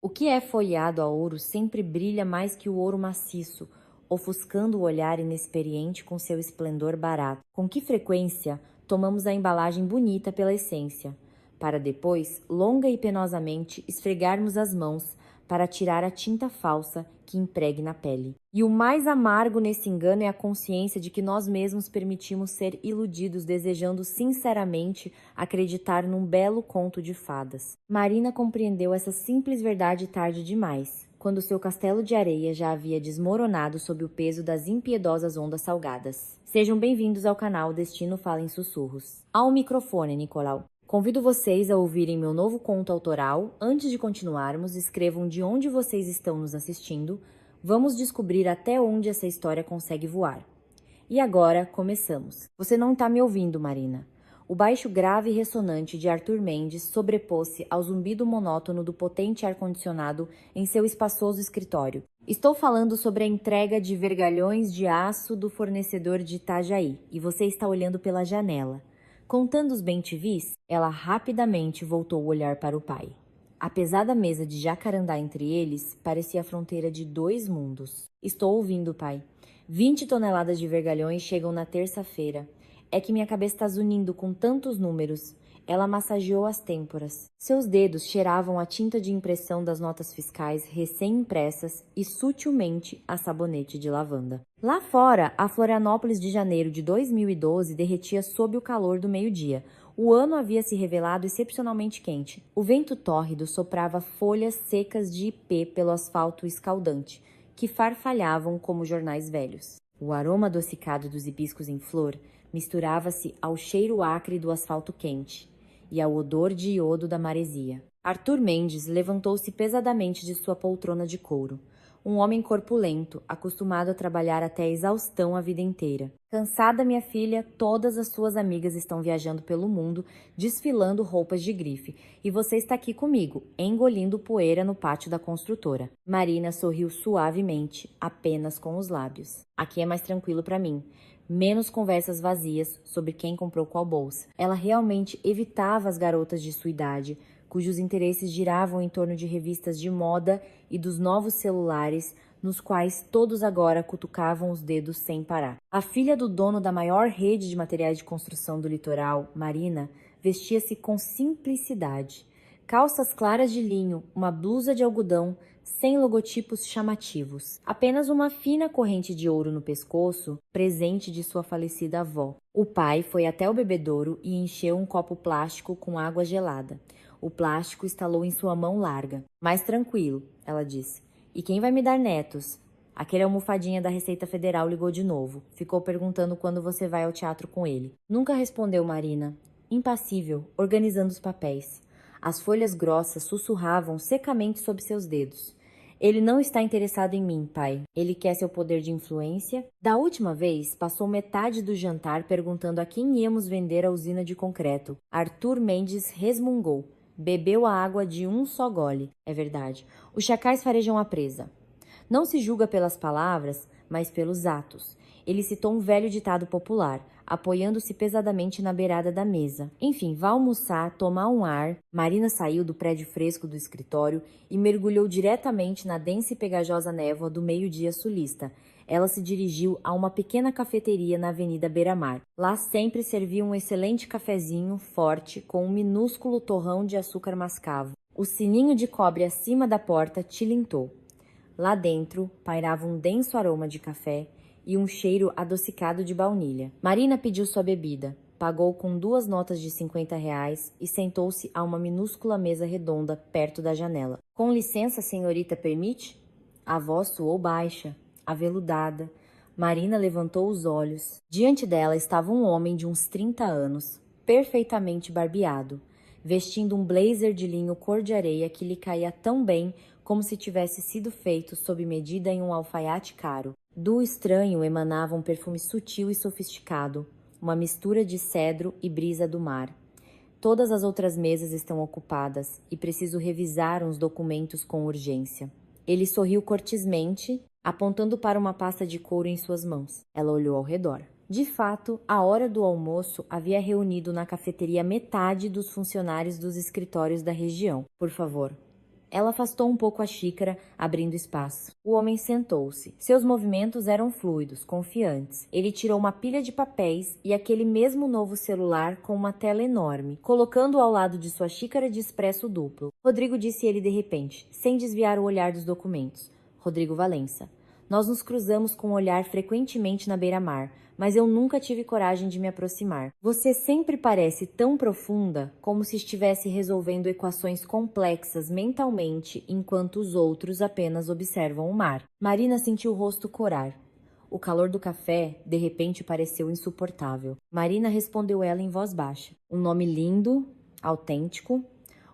O que é folheado a ouro sempre brilha mais que o ouro maciço, ofuscando o olhar inexperiente com seu esplendor barato. Com que frequência tomamos a embalagem bonita pela essência, para depois, longa e penosamente, esfregarmos as mãos para tirar a tinta falsa que impregna a pele. E o mais amargo nesse engano é a consciência de que nós mesmos permitimos ser iludidos, desejando sinceramente acreditar num belo conto de fadas. Marina compreendeu essa simples verdade tarde demais, quando seu castelo de areia já havia desmoronado sob o peso das impiedosas ondas salgadas. Sejam bem-vindos ao canal Destino Fala em Sussurros. Ao microfone, Nicolau. Convido vocês a ouvirem meu novo conto autoral. Antes de continuarmos, escrevam de onde vocês estão nos assistindo. Vamos descobrir até onde essa história consegue voar. E agora, começamos. Você não está me ouvindo, Marina. O baixo grave e ressonante de Arthur Mendes sobrepôs-se ao zumbido monótono do potente ar-condicionado em seu espaçoso escritório. Estou falando sobre a entrega de vergalhões de aço do fornecedor de Itajaí, e você está olhando pela janela. Contando os bem-te-vis, ela rapidamente voltou o olhar para o pai. A pesada mesa de jacarandá entre eles parecia a fronteira de dois mundos. Estou ouvindo, pai. 20 toneladas de vergalhões chegam na terça-feira. É que minha cabeça está zunindo com tantos números. Ela massageou as têmporas. Seus dedos cheiravam a tinta de impressão das notas fiscais recém-impressas e sutilmente a sabonete de lavanda. Lá fora, a Florianópolis de janeiro de 2012 derretia sob o calor do meio-dia. O ano havia se revelado excepcionalmente quente. O vento tórrido soprava folhas secas de ipê pelo asfalto escaldante, que farfalhavam como jornais velhos. O aroma adocicado dos hibiscos em flor misturava-se ao cheiro acre do asfalto quente e ao odor de iodo da maresia. Arthur Mendes levantou-se pesadamente de sua poltrona de couro. Um homem corpulento, acostumado a trabalhar até a exaustão a vida inteira. Cansada, minha filha, todas as suas amigas estão viajando pelo mundo, desfilando roupas de grife, e você está aqui comigo, engolindo poeira no pátio da construtora. Marina sorriu suavemente, apenas com os lábios. Aqui é mais tranquilo para mim. Menos conversas vazias sobre quem comprou qual bolsa. Ela realmente evitava as garotas de sua idade, cujos interesses giravam em torno de revistas de moda e dos novos celulares, nos quais todos agora cutucavam os dedos sem parar. A filha do dono da maior rede de materiais de construção do litoral, Marina, vestia-se com simplicidade. Calças claras de linho, uma blusa de algodão, sem logotipos chamativos. Apenas uma fina corrente de ouro no pescoço, presente de sua falecida avó. O pai foi até o bebedouro e encheu um copo plástico com água gelada. O plástico estalou em sua mão larga. Mais tranquilo, ela disse. E quem vai me dar netos? Aquele almofadinha da Receita Federal ligou de novo. Ficou perguntando quando você vai ao teatro com ele. Nunca respondeu Marina. Impassível, organizando os papéis. As folhas grossas sussurravam secamente sob seus dedos. Ele não está interessado em mim, pai. Ele quer seu poder de influência. Da última vez, passou metade do jantar perguntando a quem íamos vender a usina de concreto. Arthur Mendes resmungou. Bebeu a água de um só gole. É verdade. Os chacais farejam a presa. Não se julga pelas palavras, mas pelos atos. Ele citou um velho ditado popular, apoiando-se pesadamente na beirada da mesa. Enfim, vá almoçar, tomar um ar. Marina saiu do prédio fresco do escritório e mergulhou diretamente na densa e pegajosa névoa do meio-dia sulista. Ela se dirigiu a uma pequena cafeteria na Avenida Beira-Mar. Lá sempre servia um excelente cafezinho forte com um minúsculo torrão de açúcar mascavo. O sininho de cobre acima da porta tilintou. Lá dentro pairava um denso aroma de café e um cheiro adocicado de baunilha. Marina pediu sua bebida, pagou com 2 notas de R$ 50 e sentou-se a uma minúscula mesa redonda perto da janela. Com licença, senhorita, permite? A voz soou baixa, aveludada. Marina levantou os olhos. Diante dela estava um homem de uns 30 anos, perfeitamente barbeado, vestindo um blazer de linho cor de areia que lhe caía tão bem como se tivesse sido feito sob medida em um alfaiate caro. Do estranho emanava um perfume sutil e sofisticado, uma mistura de cedro e brisa do mar. Todas as outras mesas estão ocupadas e preciso revisar uns documentos com urgência. Ele sorriu cortesmente, apontando para uma pasta de couro em suas mãos. Ela olhou ao redor. De fato, a hora do almoço havia reunido na cafeteria metade dos funcionários dos escritórios da região. Por favor. Ela afastou um pouco a xícara, abrindo espaço. O homem sentou-se. Seus movimentos eram fluidos, confiantes. Ele tirou uma pilha de papéis e aquele mesmo novo celular com uma tela enorme, colocando-o ao lado de sua xícara de expresso duplo. Rodrigo disse ele de repente, sem desviar o olhar dos documentos. Rodrigo Valença. Nós nos cruzamos com o olhar frequentemente na beira-mar, mas eu nunca tive coragem de me aproximar. Você sempre parece tão profunda, como se estivesse resolvendo equações complexas mentalmente, enquanto os outros apenas observam o mar. Marina sentiu o rosto corar. O calor do café, de repente, pareceu insuportável. Marina respondeu ela em voz baixa. Um nome lindo, autêntico.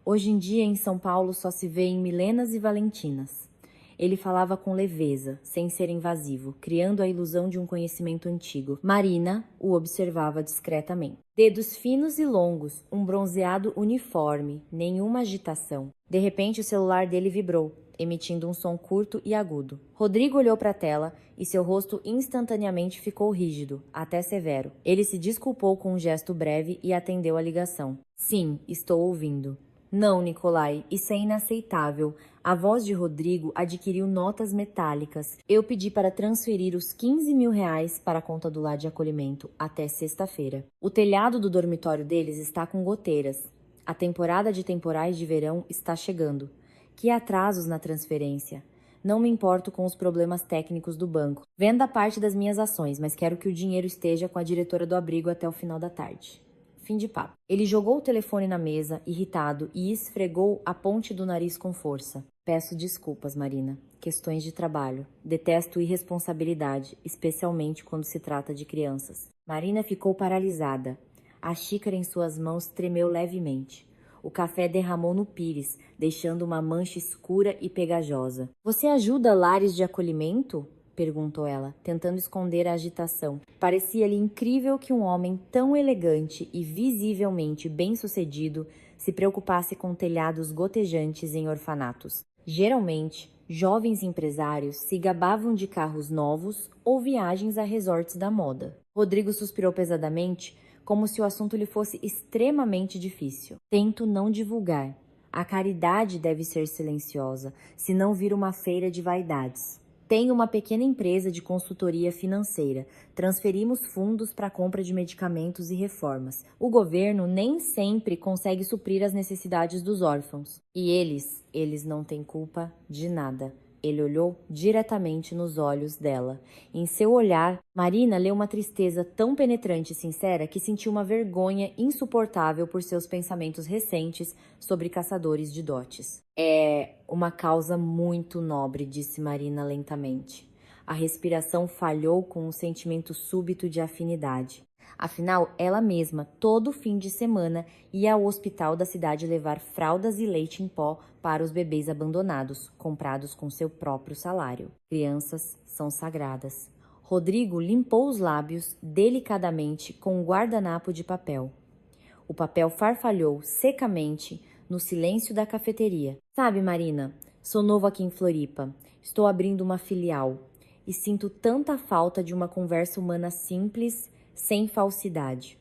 Hoje em dia, em São Paulo, só se vê em Milenas e Valentinas. Ele falava com leveza, sem ser invasivo, criando a ilusão de um conhecimento antigo. Marina o observava discretamente. Dedos finos e longos, um bronzeado uniforme, nenhuma agitação. De repente, o celular dele vibrou, emitindo um som curto e agudo. Rodrigo olhou para a tela e seu rosto instantaneamente ficou rígido, até severo. Ele se desculpou com um gesto breve e atendeu a ligação. Sim, estou ouvindo. Não, Nicolai, isso é inaceitável. A voz de Rodrigo adquiriu notas metálicas. Eu pedi para transferir os 15 mil reais para a conta do lar de acolhimento até sexta-feira. O telhado do dormitório deles está com goteiras. A temporada de temporais de verão está chegando. Que atrasos na transferência. Não me importo com os problemas técnicos do banco. Venda parte das minhas ações, mas quero que o dinheiro esteja com a diretora do abrigo até o final da tarde. Fim de papo. Ele jogou o telefone na mesa, irritado, e esfregou a ponte do nariz com força. Peço desculpas, Marina. Questões de trabalho. Detesto irresponsabilidade, especialmente quando se trata de crianças. Marina ficou paralisada. A xícara em suas mãos tremeu levemente. O café derramou no pires, deixando uma mancha escura e pegajosa. Você ajuda lares de acolhimento? Perguntou ela, tentando esconder a agitação. Parecia-lhe incrível que um homem tão elegante e visivelmente bem-sucedido se preocupasse com telhados gotejantes em orfanatos. Geralmente, jovens empresários se gabavam de carros novos ou viagens a resorts da moda. Rodrigo suspirou pesadamente, como se o assunto lhe fosse extremamente difícil. Tento não divulgar. A caridade deve ser silenciosa, senão vira uma feira de vaidades. Tenho uma pequena empresa de consultoria financeira. Transferimos fundos para a compra de medicamentos e reformas. O governo nem sempre consegue suprir as necessidades dos órfãos. E eles não têm culpa de nada. Ele olhou diretamente nos olhos dela. Em seu olhar, Marina leu uma tristeza tão penetrante e sincera que sentiu uma vergonha insuportável por seus pensamentos recentes sobre caçadores de dotes. É uma causa muito nobre, disse Marina lentamente. A respiração falhou com um sentimento súbito de afinidade. Afinal, ela mesma, todo fim de semana, ia ao hospital da cidade levar fraldas e leite em pó para os bebês abandonados, comprados com seu próprio salário. Crianças são sagradas. Rodrigo limpou os lábios delicadamente com um guardanapo de papel. O papel farfalhou secamente no silêncio da cafeteria. Sabe, Marina, sou novo aqui em Floripa. Estou abrindo uma filial e sinto tanta falta de uma conversa humana simples, sem falsidade.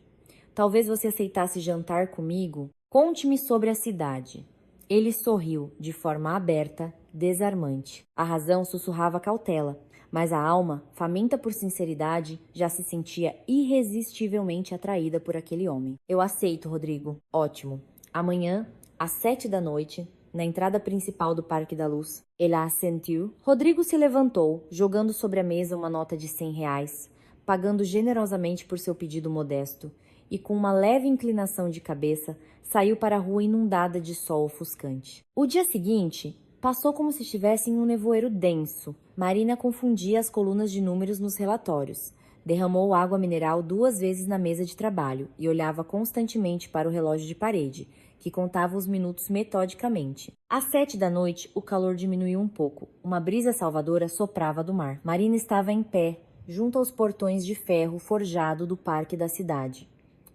Talvez você aceitasse jantar comigo? Conte-me sobre a cidade. Ele sorriu, de forma aberta, desarmante. A razão sussurrava cautela, mas a alma, faminta por sinceridade, já se sentia irresistivelmente atraída por aquele homem. Eu aceito, Rodrigo. Ótimo. Amanhã, às 7 da noite, na entrada principal do Parque da Luz. Ele assentiu. Rodrigo se levantou, jogando sobre a mesa uma nota de 100 reais. Pagando generosamente por seu pedido modesto, e com uma leve inclinação de cabeça, saiu para a rua inundada de sol ofuscante. O dia seguinte passou como se estivesse em um nevoeiro denso. Marina confundia as colunas de números nos relatórios. Derramou água mineral 2 vezes na mesa de trabalho e olhava constantemente para o relógio de parede, que contava os minutos metodicamente. Às 7 da noite, o calor diminuiu um pouco. Uma brisa salvadora soprava do mar. Marina estava em pé, junto aos portões de ferro forjado do parque da cidade,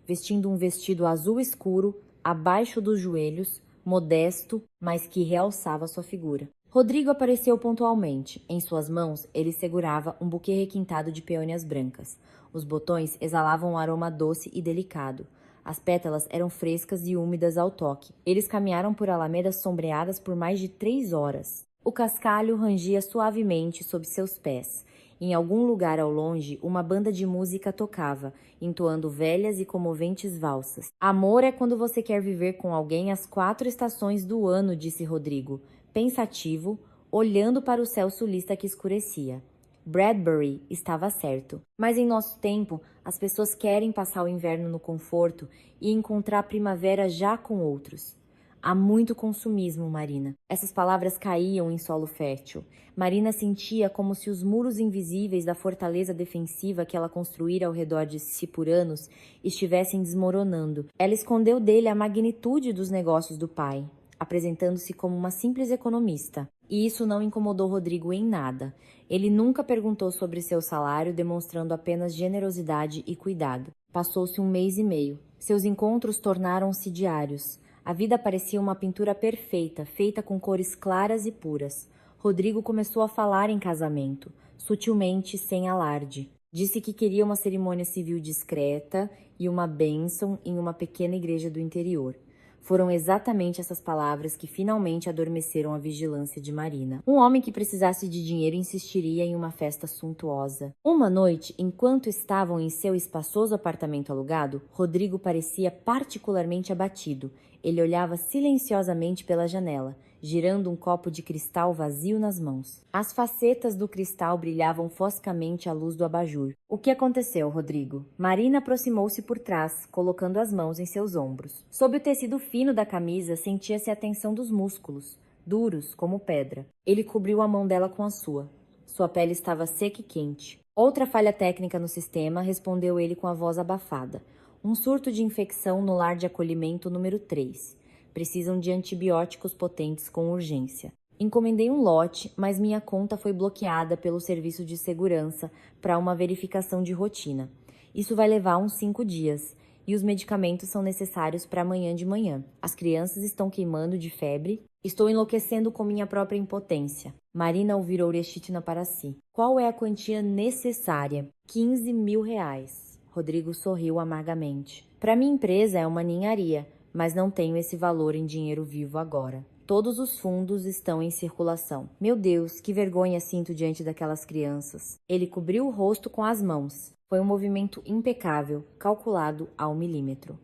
vestindo um vestido azul escuro, abaixo dos joelhos, modesto, mas que realçava sua figura. Rodrigo apareceu pontualmente. Em suas mãos, ele segurava um buquê requintado de peônias brancas. Os botões exalavam um aroma doce e delicado. As pétalas eram frescas e úmidas ao toque. Eles caminharam por alamedas sombreadas por mais de 3 horas. O cascalho rangia suavemente sob seus pés. Em algum lugar ao longe, uma banda de música tocava, entoando velhas e comoventes valsas. Amor é quando você quer viver com alguém as 4 estações do ano, disse Rodrigo, pensativo, olhando para o céu sulista que escurecia. Bradbury estava certo. Mas em nosso tempo, as pessoas querem passar o inverno no conforto e encontrar a primavera já com outros. Há muito consumismo, Marina. Essas palavras caíam em solo fértil. Marina sentia como se os muros invisíveis da fortaleza defensiva que ela construíra ao redor de si por anos estivessem desmoronando. Ela escondeu dele a magnitude dos negócios do pai, apresentando-se como uma simples economista. E isso não incomodou Rodrigo em nada. Ele nunca perguntou sobre seu salário, demonstrando apenas generosidade e cuidado. Passou-se 1 mês e meio. Seus encontros tornaram-se diários. A vida parecia uma pintura perfeita, feita com cores claras e puras. Rodrigo começou a falar em casamento, sutilmente, sem alarde. Disse que queria uma cerimônia civil discreta e uma bênção em uma pequena igreja do interior. Foram exatamente essas palavras que finalmente adormeceram a vigilância de Marina. Um homem que precisasse de dinheiro insistiria em uma festa suntuosa. Uma noite, enquanto estavam em seu espaçoso apartamento alugado, Rodrigo parecia particularmente abatido. Ele olhava silenciosamente pela janela, girando um copo de cristal vazio nas mãos. As facetas do cristal brilhavam foscamente à luz do abajur. O que aconteceu, Rodrigo? Marina aproximou-se por trás, colocando as mãos em seus ombros. Sob o tecido fino da camisa, sentia-se a tensão dos músculos, duros como pedra. Ele cobriu a mão dela com a sua. Sua pele estava seca e quente. Outra falha técnica no sistema, respondeu ele com a voz abafada. Um surto de infecção no lar de acolhimento número 3. Precisam de antibióticos potentes com urgência. Encomendei um lote, mas minha conta foi bloqueada pelo serviço de segurança para uma verificação de rotina. Isso vai levar uns 5 dias e os medicamentos são necessários para amanhã de manhã. As crianças estão queimando de febre. Estou enlouquecendo com minha própria impotência. Marina ouviu Orestina para si. Qual é a quantia necessária? 15 mil reais. Rodrigo sorriu amargamente. Para minha empresa é uma ninharia, mas não tenho esse valor em dinheiro vivo agora. Todos os fundos estão em circulação. Meu Deus, que vergonha sinto diante daquelas crianças. Ele cobriu o rosto com as mãos. Foi um movimento impecável, calculado ao milímetro.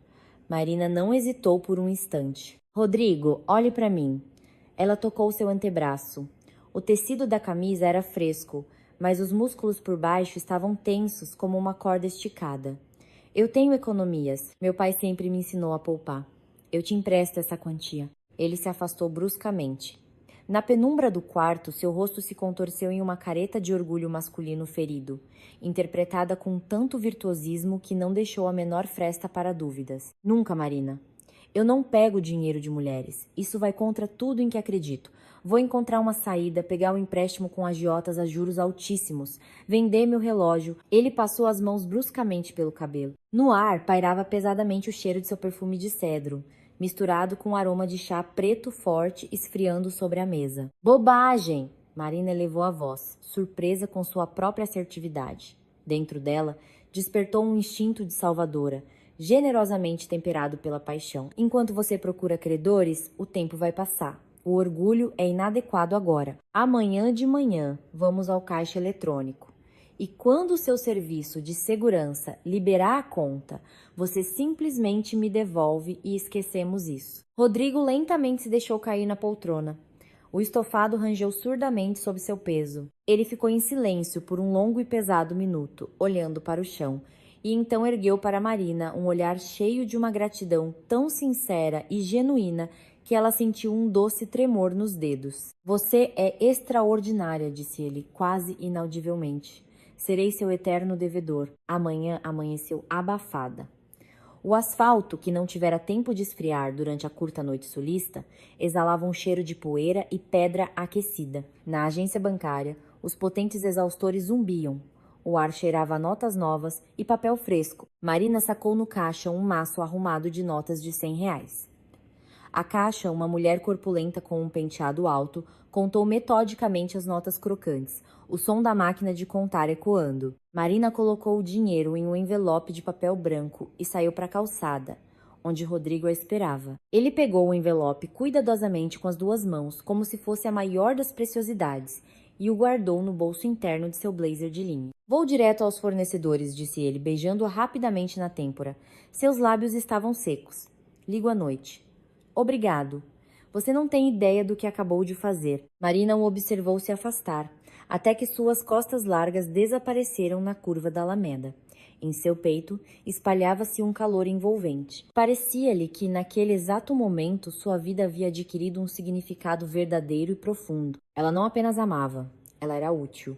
Marina não hesitou por um instante. Rodrigo, olhe para mim. Ela tocou seu antebraço. O tecido da camisa era fresco, mas os músculos por baixo estavam tensos como uma corda esticada. Eu tenho economias. Meu pai sempre me ensinou a poupar. Eu te empresto essa quantia. Ele se afastou bruscamente. Na penumbra do quarto, seu rosto se contorceu em uma careta de orgulho masculino ferido, interpretada com tanto virtuosismo que não deixou a menor fresta para dúvidas. Nunca, Marina. Eu não pego dinheiro de mulheres. Isso vai contra tudo em que acredito. Vou encontrar uma saída, pegar um empréstimo com agiotas a juros altíssimos, vender meu relógio. Ele passou as mãos bruscamente pelo cabelo. No ar pairava pesadamente o cheiro de seu perfume de cedro, misturado com o aroma de chá preto forte esfriando sobre a mesa. Bobagem! Marina elevou a voz, surpresa com sua própria assertividade. Dentro dela, despertou um instinto de salvadora, generosamente temperado pela paixão. Enquanto você procura credores, o tempo vai passar. O orgulho é inadequado agora. Amanhã de manhã, vamos ao caixa eletrônico. E quando o seu serviço de segurança liberar a conta, você simplesmente me devolve e esquecemos isso. Rodrigo lentamente se deixou cair na poltrona. O estofado rangeu surdamente sob seu peso. Ele ficou em silêncio por um longo e pesado minuto, olhando para o chão, e então ergueu para Marina um olhar cheio de uma gratidão tão sincera e genuína que ela sentiu um doce tremor nos dedos. Você é extraordinária, disse ele, quase inaudivelmente. Serei seu eterno devedor. Amanhã amanheceu abafada. O asfalto, que não tivera tempo de esfriar durante a curta noite sulista, exalava um cheiro de poeira e pedra aquecida. Na agência bancária, os potentes exaustores zumbiam. O ar cheirava a notas novas e papel fresco. Marina sacou no caixa um maço arrumado de notas de R$ 100. A caixa, uma mulher corpulenta com um penteado alto, contou metodicamente as notas crocantes, o som da máquina de contar ecoando. Marina colocou o dinheiro em um envelope de papel branco e saiu para a calçada. onde Rodrigo a esperava. Ele pegou o envelope cuidadosamente com as duas mãos, como se fosse a maior das preciosidades, e o guardou no bolso interno de seu blazer de linho. Vou direto aos fornecedores, disse ele, beijando-a rapidamente na têmpora. Seus lábios estavam secos. Ligo à noite. Obrigado. Você não tem ideia do que acabou de fazer. Marina o observou se afastar, até que suas costas largas desapareceram na curva da alameda. Em seu peito espalhava-se um calor envolvente. Parecia-lhe que, naquele exato momento, sua vida havia adquirido um significado verdadeiro e profundo. Ela não apenas amava, ela era útil.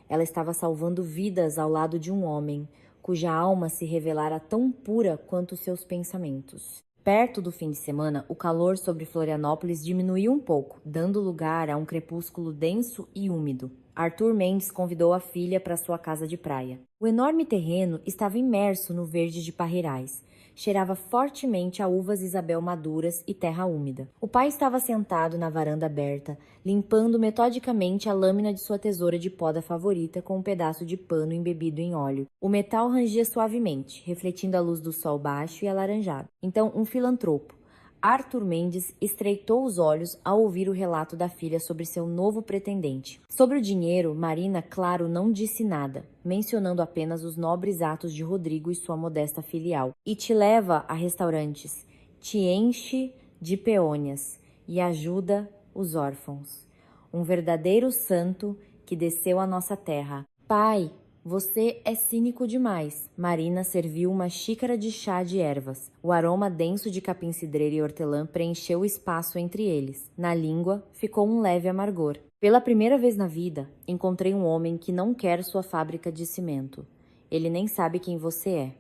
Ela estava salvando vidas ao lado de um homem, cuja alma se revelara tão pura quanto seus pensamentos. Perto do fim de semana, o calor sobre Florianópolis diminuiu um pouco, dando lugar a um crepúsculo denso e úmido. Arthur Mendes convidou a filha para sua casa de praia. O enorme terreno estava imerso no verde de parreirais. Cheirava fortemente a uvas Isabel maduras e terra úmida. O pai estava sentado na varanda aberta, limpando metodicamente a lâmina de sua tesoura de poda favorita com um pedaço de pano embebido em óleo. O metal rangia suavemente, refletindo a luz do sol baixo e alaranjado. Então, um filantropo, Arthur Mendes, estreitou os olhos ao ouvir o relato da filha sobre seu novo pretendente. Sobre o dinheiro, Marina, claro, não disse nada, mencionando apenas os nobres atos de Rodrigo e sua modesta filial. E te leva a restaurantes, te enche de peônias e ajuda os órfãos. Um verdadeiro santo que desceu à nossa terra. Pai, você é cínico demais. Marina serviu uma xícara de chá de ervas. O aroma denso de capim-cidreira e hortelã preencheu o espaço entre eles. Na língua, ficou um leve amargor. Pela primeira vez na vida, encontrei um homem que não quer sua fábrica de cimento. Ele nem sabe quem você é.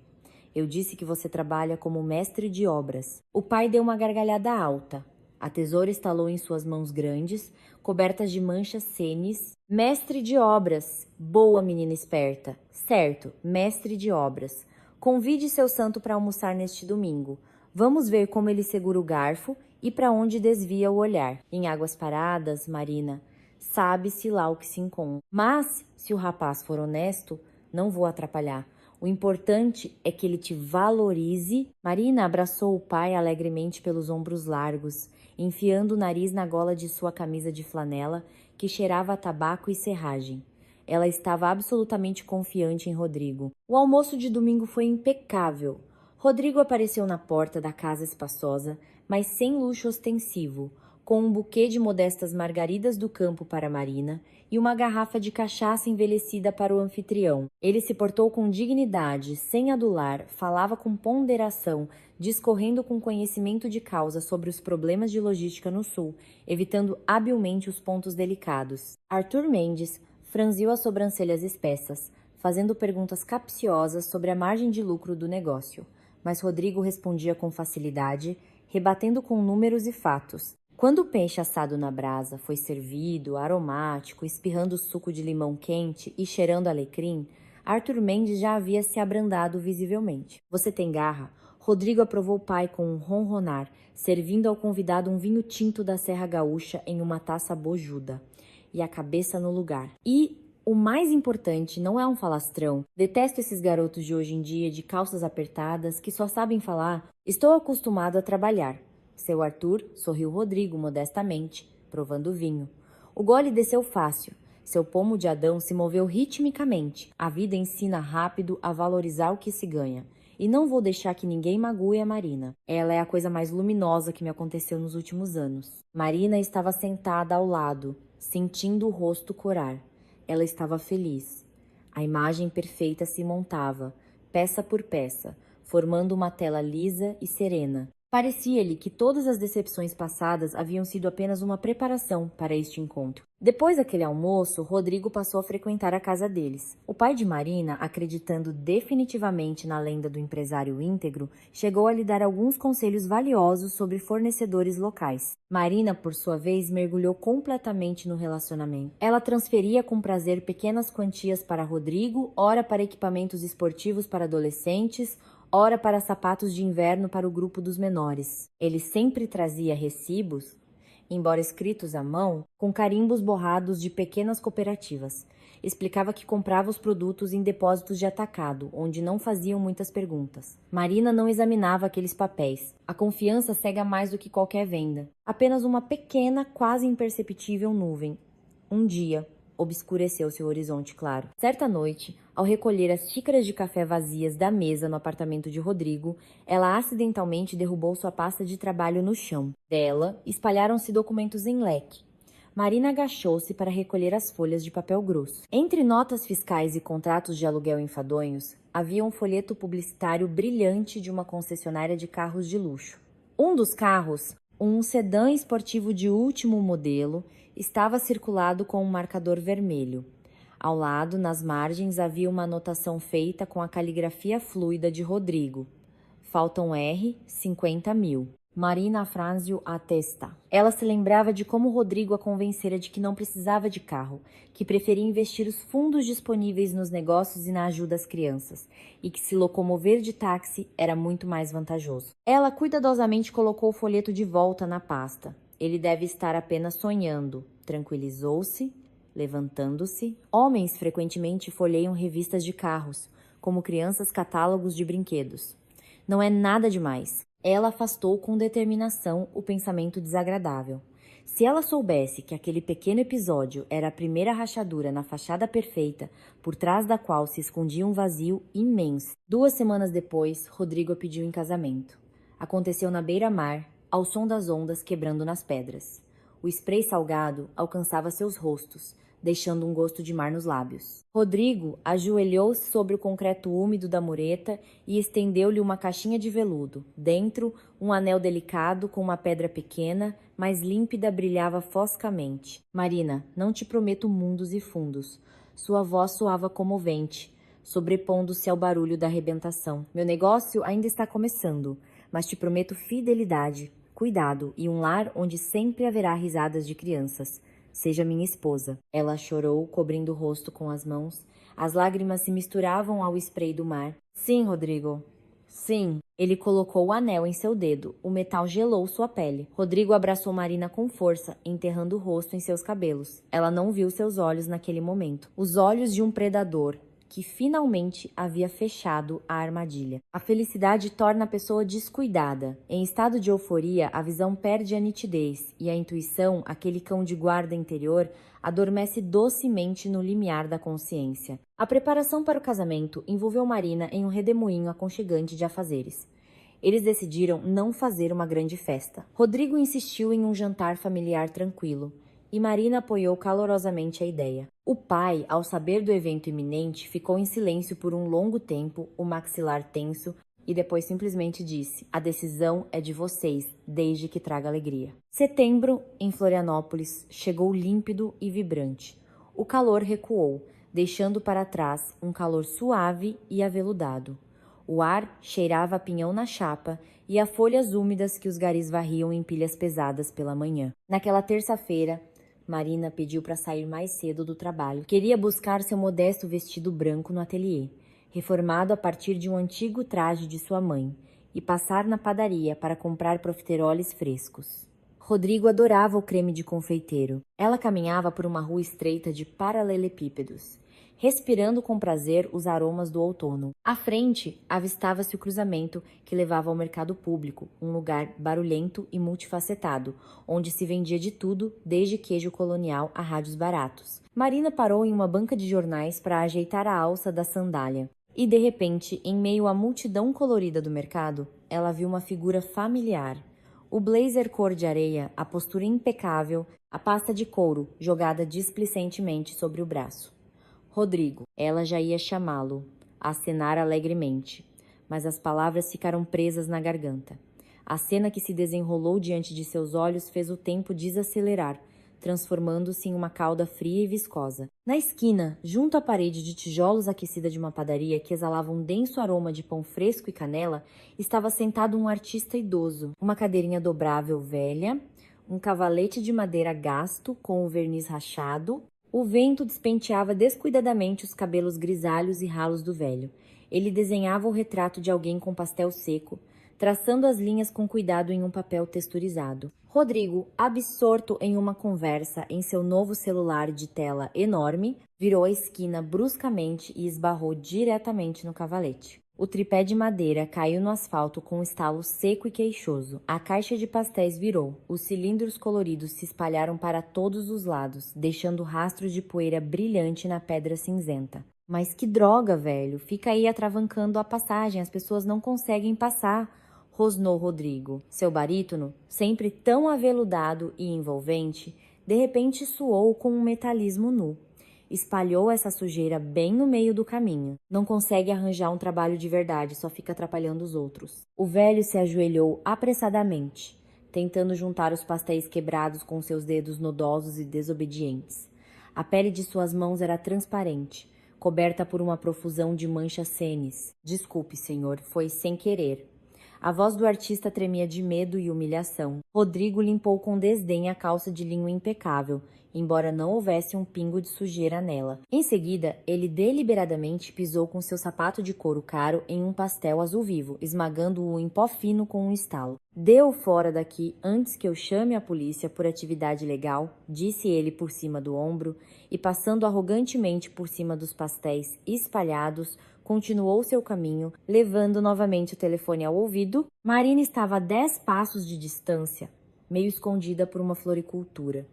Eu disse que você trabalha como mestre de obras. O pai deu uma gargalhada alta. A tesoura estalou em suas mãos grandes, cobertas de manchas sênis. Mestre de obras. Boa, menina esperta. Certo, mestre de obras. Convide seu santo para almoçar neste domingo. Vamos ver como ele segura o garfo e para onde desvia o olhar. Em águas paradas, Marina, sabe-se lá o que se encontra. Mas, se o rapaz for honesto, não vou atrapalhar. O importante é que ele te valorize. Marina abraçou o pai alegremente pelos ombros largos, enfiando o nariz na gola de sua camisa de flanela, que cheirava a tabaco e serragem. Ela estava absolutamente confiante em Rodrigo. O almoço de domingo foi impecável. Rodrigo apareceu na porta da casa espaçosa, mas sem luxo ostensivo, com um buquê de modestas margaridas do campo para Marina e uma garrafa de cachaça envelhecida para o anfitrião. Ele se portou com dignidade, sem adular, falava com ponderação, discorrendo com conhecimento de causa sobre os problemas de logística no Sul, evitando habilmente os pontos delicados. Arthur Mendes franziu as sobrancelhas espessas, fazendo perguntas capciosas sobre a margem de lucro do negócio, mas Rodrigo respondia com facilidade, rebatendo com números e fatos. Quando o peixe assado na brasa foi servido, aromático, espirrando suco de limão quente e cheirando alecrim, Arthur Mendes já havia se abrandado visivelmente. Você tem garra? Rodrigo aprovou o pai com um ronronar, servindo ao convidado um vinho tinto da Serra Gaúcha em uma taça bojuda. E a cabeça no lugar. E o mais importante, não é um falastrão. Detesto esses garotos de hoje em dia de calças apertadas que só sabem falar. Estou acostumado a trabalhar. Seu Arthur sorriu Rodrigo modestamente, provando o vinho. O gole desceu fácil. Seu pomo de Adão se moveu ritmicamente. A vida ensina rápido a valorizar o que se ganha. E não vou deixar que ninguém magoe a Marina. Ela é a coisa mais luminosa que me aconteceu nos últimos anos. Marina estava sentada ao lado, sentindo o rosto corar. Ela estava feliz. A imagem perfeita se montava, peça por peça, formando uma tela lisa e serena. Parecia-lhe que todas as decepções passadas haviam sido apenas uma preparação para este encontro. Depois daquele almoço, Rodrigo passou a frequentar a casa deles. O pai de Marina, acreditando definitivamente na lenda do empresário íntegro, chegou a lhe dar alguns conselhos valiosos sobre fornecedores locais. Marina, por sua vez, mergulhou completamente no relacionamento. Ela transferia com prazer pequenas quantias para Rodrigo, ora para equipamentos esportivos para adolescentes, ora para sapatos de inverno para o grupo dos menores. Ele sempre trazia recibos embora escritos à mão, com carimbos borrados de pequenas cooperativas. Explicava que comprava os produtos em depósitos de atacado, onde não faziam muitas perguntas. Marina não examinava aqueles papéis. A confiança cega mais do que qualquer venda. Apenas uma pequena, quase imperceptível nuvem. Um dia, obscureceu seu horizonte claro. Certa noite, ao recolher as xícaras de café vazias da mesa no apartamento de Rodrigo, ela acidentalmente derrubou sua pasta de trabalho no chão. Dela, espalharam-se documentos em leque. Marina agachou-se para recolher as folhas de papel grosso. Entre notas fiscais e contratos de aluguel enfadonhos, havia um folheto publicitário brilhante de uma concessionária de carros de luxo. Um dos carros, um sedã esportivo de último modelo, estava circulado com um marcador vermelho. Ao lado, nas margens, havia uma anotação feita com a caligrafia fluida de Rodrigo. Faltam R, 50 mil. Marina Franzio atesta. Ela se lembrava de como Rodrigo a convencera de que não precisava de carro, que preferia investir os fundos disponíveis nos negócios e na ajuda às crianças, e que se locomover de táxi era muito mais vantajoso. Ela cuidadosamente colocou o folheto de volta na pasta. Ele deve estar apenas sonhando. Tranquilizou-se, levantando-se. Homens frequentemente folheiam revistas de carros, como crianças catálogos de brinquedos. Não é nada demais. Ela afastou com determinação o pensamento desagradável. Se ela soubesse que aquele pequeno episódio era a primeira rachadura na fachada perfeita, por trás da qual se escondia um vazio imenso. 2 semanas depois, Rodrigo a pediu em casamento. Aconteceu na beira-mar, ao som das ondas quebrando nas pedras. O spray salgado alcançava seus rostos, deixando um gosto de mar nos lábios. Rodrigo ajoelhou-se sobre o concreto úmido da mureta e estendeu-lhe uma caixinha de veludo. Dentro, um anel delicado com uma pedra pequena, mas límpida, brilhava foscamente. Marina, não te prometo mundos e fundos. Sua voz soava comovente, sobrepondo-se ao barulho da arrebentação. Meu negócio ainda está começando, mas te prometo fidelidade, cuidado e um lar onde sempre haverá risadas de crianças. Seja minha esposa. Ela chorou, cobrindo o rosto com as mãos. As lágrimas se misturavam ao spray do mar. Sim, Rodrigo. Sim. Ele colocou o anel em seu dedo. O metal gelou sua pele. Rodrigo abraçou Marina com força, enterrando o rosto em seus cabelos. Ela não viu seus olhos naquele momento. Os olhos de um predador que finalmente havia fechado a armadilha. A felicidade torna a pessoa descuidada. Em estado de euforia, a visão perde a nitidez e a intuição, aquele cão de guarda interior, adormece docemente no limiar da consciência. A preparação para o casamento envolveu Marina em um redemoinho aconchegante de afazeres. Eles decidiram não fazer uma grande festa. Rodrigo insistiu em um jantar familiar tranquilo, e Marina apoiou calorosamente a ideia. O pai, ao saber do evento iminente, ficou em silêncio por um longo tempo, o maxilar tenso, e depois simplesmente disse: a decisão é de vocês, desde que traga alegria. Setembro, em Florianópolis, chegou límpido e vibrante. O calor recuou, deixando para trás um calor suave e aveludado. O ar cheirava a pinhão na chapa e a folhas úmidas que os garis varriam em pilhas pesadas pela manhã. Naquela terça-feira, Marina pediu para sair mais cedo do trabalho. Queria buscar seu modesto vestido branco no ateliê, reformado a partir de um antigo traje de sua mãe, e passar na padaria para comprar profiteroles frescos. Rodrigo adorava o creme de confeiteiro. Ela caminhava por uma rua estreita de paralelepípedos, respirando com prazer os aromas do outono. À frente, avistava-se o cruzamento que levava ao mercado público, um lugar barulhento e multifacetado, onde se vendia de tudo, desde queijo colonial a rádios baratos. Marina parou em uma banca de jornais para ajeitar a alça da sandália. E, de repente, em meio à multidão colorida do mercado, ela viu uma figura familiar. O blazer cor de areia, a postura impecável, a pasta de couro jogada displicentemente sobre o braço. Rodrigo. Ela já ia chamá-lo, acenar alegremente, mas as palavras ficaram presas na garganta. A cena que se desenrolou diante de seus olhos fez o tempo desacelerar, transformando-se em uma cauda fria e viscosa. Na esquina, junto à parede de tijolos aquecida de uma padaria que exalava um denso aroma de pão fresco e canela, estava sentado um artista idoso. Uma cadeirinha dobrável velha, um cavalete de madeira gasto com o verniz rachado. O vento despenteava descuidadamente os cabelos grisalhos e ralos do velho. Ele desenhava o retrato de alguém com pastel seco, traçando as linhas com cuidado em um papel texturizado. Rodrigo, absorto em uma conversa em seu novo celular de tela enorme, virou a esquina bruscamente e esbarrou diretamente no cavalete. O tripé de madeira caiu no asfalto com um estalo seco e queixoso. A caixa de pastéis virou. Os cilindros coloridos se espalharam para todos os lados, deixando rastros de poeira brilhante na pedra cinzenta. Mas que droga, velho! Fica aí atravancando a passagem, as pessoas não conseguem passar, rosnou Rodrigo. Seu barítono, sempre tão aveludado e envolvente, de repente soou com um metalismo nu. Espalhou essa sujeira bem no meio do caminho. Não consegue arranjar um trabalho de verdade, só fica atrapalhando os outros. O velho se ajoelhou apressadamente, tentando juntar os pastéis quebrados com seus dedos nodosos e desobedientes. A pele de suas mãos era transparente, coberta por uma profusão de manchas cenes. Desculpe, senhor, foi sem querer. A voz do artista tremia de medo e humilhação. Rodrigo limpou com desdém a calça de linho impecável, embora não houvesse um pingo de sujeira nela. Em seguida, ele deliberadamente pisou com seu sapato de couro caro em um pastel azul vivo, esmagando-o em pó fino com um estalo. "Dê-o fora daqui antes que eu chame a polícia por atividade ilegal", disse ele por cima do ombro, e passando arrogantemente por cima dos pastéis espalhados, continuou seu caminho, levando novamente o telefone ao ouvido. Marina estava a 10 passos de distância, meio escondida por uma floricultura.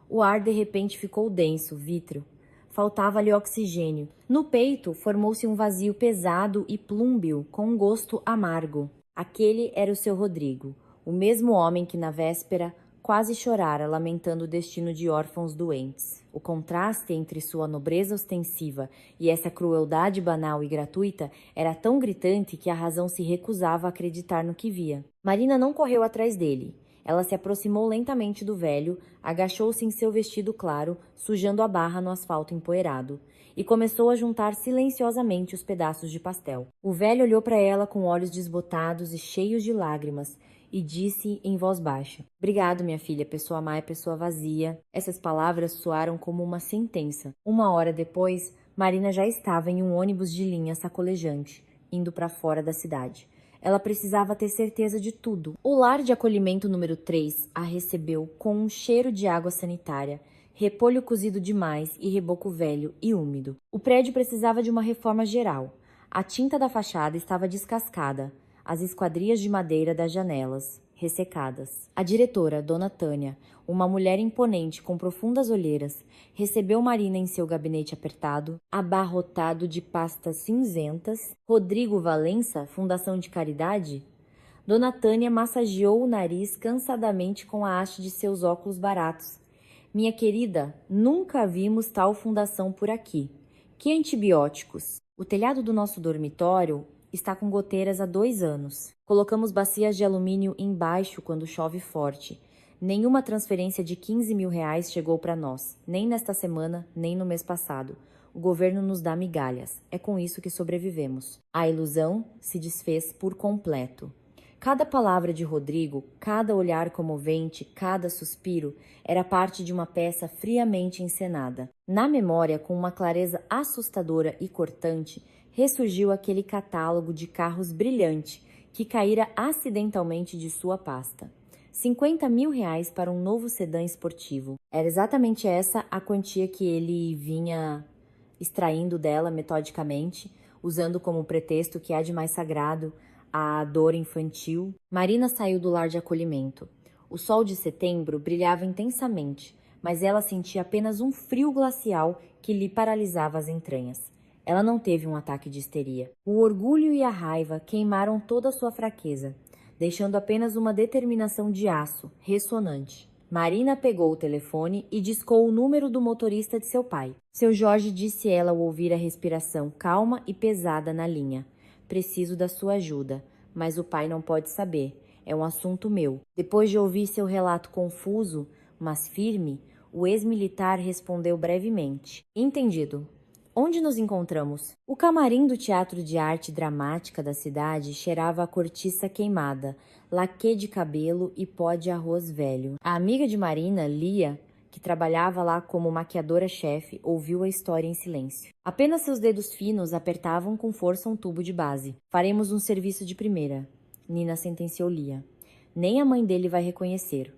O ar de repente ficou denso, vítreo. Faltava-lhe oxigênio. No peito formou-se um vazio pesado e plúmbeo, com um gosto amargo. Aquele era o seu Rodrigo, o mesmo homem que na véspera quase chorara, lamentando o destino de órfãos doentes. O contraste entre sua nobreza ostensiva e essa crueldade banal e gratuita era tão gritante que a razão se recusava a acreditar no que via. Marina não correu atrás dele. Ela se aproximou lentamente do velho, agachou-se em seu vestido claro, sujando a barra no asfalto empoeirado, e começou a juntar silenciosamente os pedaços de pastel. O velho olhou para ela com olhos desbotados e cheios de lágrimas, e disse em voz baixa: "Obrigado, minha filha, pessoa má é pessoa vazia." Essas palavras soaram como uma sentença. 1 hora depois, Marina já estava em um ônibus de linha sacolejante, indo para fora da cidade. Ela precisava ter certeza de tudo. O lar de acolhimento número 3 a recebeu com um cheiro de água sanitária, repolho cozido demais e reboco velho e úmido. O prédio precisava de uma reforma geral. A tinta da fachada estava descascada, as esquadrias de madeira das janelas ressecadas. A diretora, Dona Tânia, uma mulher imponente com profundas olheiras, recebeu Marina em seu gabinete apertado, abarrotado de pastas cinzentas. "Rodrigo Valença, Fundação de Caridade?" Dona Tânia massageou o nariz cansadamente com a haste de seus óculos baratos. "Minha querida, nunca vimos tal fundação por aqui. Que antibióticos?" "O telhado do nosso dormitório está com goteiras há 2 anos. Colocamos bacias de alumínio embaixo quando chove forte. Nenhuma transferência de 15 mil reais chegou para nós, nem nesta semana, nem no mês passado. O governo nos dá migalhas. É com isso que sobrevivemos." A ilusão se desfez por completo. Cada palavra de Rodrigo, cada olhar comovente, cada suspiro, era parte de uma peça friamente encenada. Na memória, com uma clareza assustadora e cortante, ressurgiu aquele catálogo de carros brilhante que caíra acidentalmente de sua pasta. 50 mil reais para um novo sedã esportivo. Era exatamente essa a quantia que ele vinha extraindo dela metodicamente, usando como pretexto que há de mais sagrado a dor infantil. Marina saiu do lar de acolhimento. O sol de setembro brilhava intensamente, mas ela sentia apenas um frio glacial que lhe paralisava as entranhas. Ela não teve um ataque de histeria. O orgulho e a raiva queimaram toda a sua fraqueza, deixando apenas uma determinação de aço, ressonante. Marina pegou o telefone e discou o número do motorista de seu pai. Seu Jorge, disse ela ao ouvir a respiração calma e pesada na linha. "Preciso da sua ajuda, mas o pai não pode saber. É um assunto meu." Depois de ouvir seu relato confuso, mas firme, o ex-militar respondeu brevemente: "Entendido. Onde nos encontramos?" O camarim do Teatro de Arte Dramática da cidade cheirava a cortiça queimada, laquê de cabelo e pó de arroz velho. A amiga de Marina, Lia, que trabalhava lá como maquiadora-chefe, ouviu a história em silêncio. Apenas seus dedos finos apertavam com força um tubo de base. "Faremos um serviço de primeira. Nina sentenciou Lia. Nem a mãe dele vai reconhecer.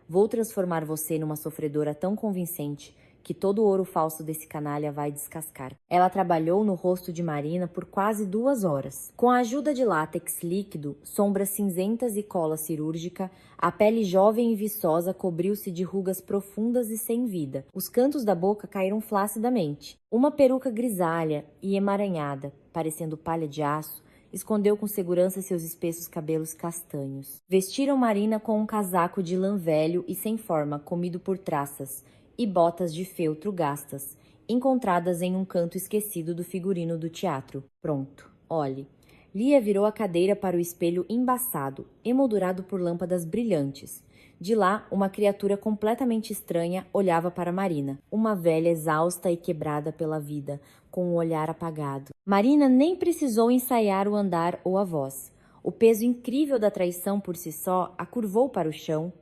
Vou transformar você numa sofredora tão convincente que todo o ouro falso desse canalha vai descascar. Ela trabalhou no rosto de Marina por quase 2 horas. Com a ajuda de látex líquido, sombras cinzentas e cola cirúrgica, a pele jovem e viçosa cobriu-se de rugas profundas e sem vida. Os cantos da boca caíram flaccidamente. Uma peruca grisalha e emaranhada, parecendo palha de aço, escondeu com segurança seus espessos cabelos castanhos. Vestiram Marina com um casaco de lã velho e sem forma, comido por traças, e botas de feltro gastas, encontradas em um canto esquecido do figurino do teatro. Pronto, olhe. Lia virou a cadeira para o espelho embaçado, emoldurado por lâmpadas brilhantes. De lá, uma criatura completamente estranha olhava para Marina, uma velha exausta e quebrada pela vida, com um olhar apagado. Marina nem precisou ensaiar o andar ou a voz. O peso incrível da traição por si só a curvou para o chão,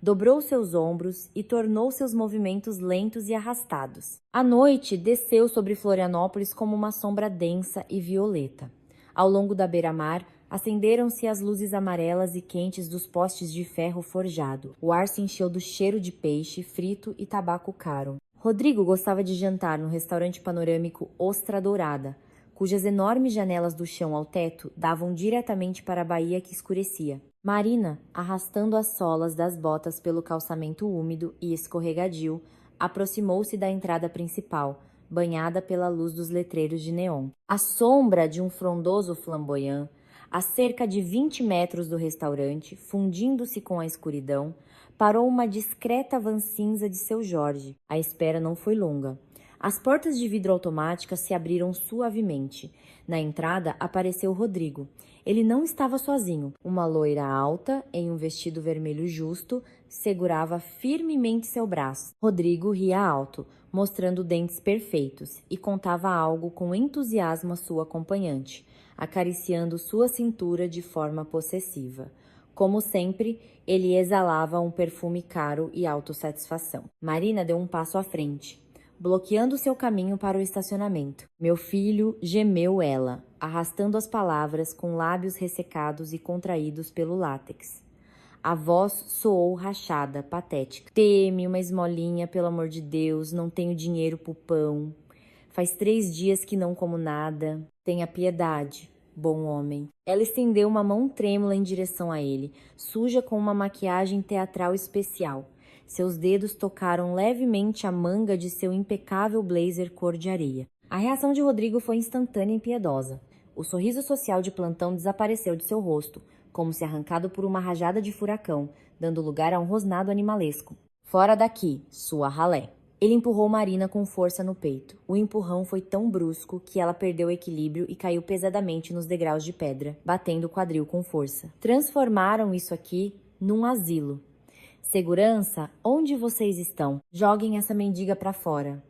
dobrou seus ombros e tornou seus movimentos lentos e arrastados. A noite desceu sobre Florianópolis como uma sombra densa e violeta. Ao longo da beira-mar, acenderam-se as luzes amarelas e quentes dos postes de ferro forjado. O ar se encheu do cheiro de peixe frito e tabaco caro. Rodrigo gostava de jantar no restaurante panorâmico Ostra Dourada, cujas enormes janelas do chão ao teto davam diretamente para a baía que escurecia. Marina, arrastando as solas das botas pelo calçamento úmido e escorregadio, aproximou-se da entrada principal, banhada pela luz dos letreiros de neon. À sombra de um frondoso flamboyant, a cerca de 20 metros do restaurante, fundindo-se com a escuridão, parou uma discreta van cinza de seu Jorge. A espera não foi longa. As portas de vidro automáticas se abriram suavemente. Na entrada apareceu Rodrigo. Ele não estava sozinho. Uma loira alta, em um vestido vermelho justo, segurava firmemente seu braço. Rodrigo ria alto, mostrando dentes perfeitos, e contava algo com entusiasmo à sua acompanhante, acariciando sua cintura de forma possessiva. Como sempre, ele exalava um perfume caro e autossatisfação. Marina deu um passo à frente, bloqueando seu caminho para o estacionamento. Meu filho, gemeu ela, arrastando as palavras com lábios ressecados e contraídos pelo látex. A voz soou rachada, patética. Teme uma esmolinha, pelo amor de Deus, não tenho dinheiro pro pão. Faz 3 dias que não como nada. Tenha piedade, bom homem. Ela estendeu uma mão trêmula em direção a ele, suja com uma maquiagem teatral especial. Seus dedos tocaram levemente a manga de seu impecável blazer cor de areia. A reação de Rodrigo foi instantânea e piedosa. O sorriso social de plantão desapareceu de seu rosto, como se arrancado por uma rajada de furacão, dando lugar a um rosnado animalesco. Fora daqui, sua ralé. Ele empurrou Marina com força no peito. O empurrão foi tão brusco que ela perdeu o equilíbrio e caiu pesadamente nos degraus de pedra, batendo o quadril com força. Transformaram isso aqui num asilo. Segurança, onde vocês estão? Joguem essa mendiga pra fora.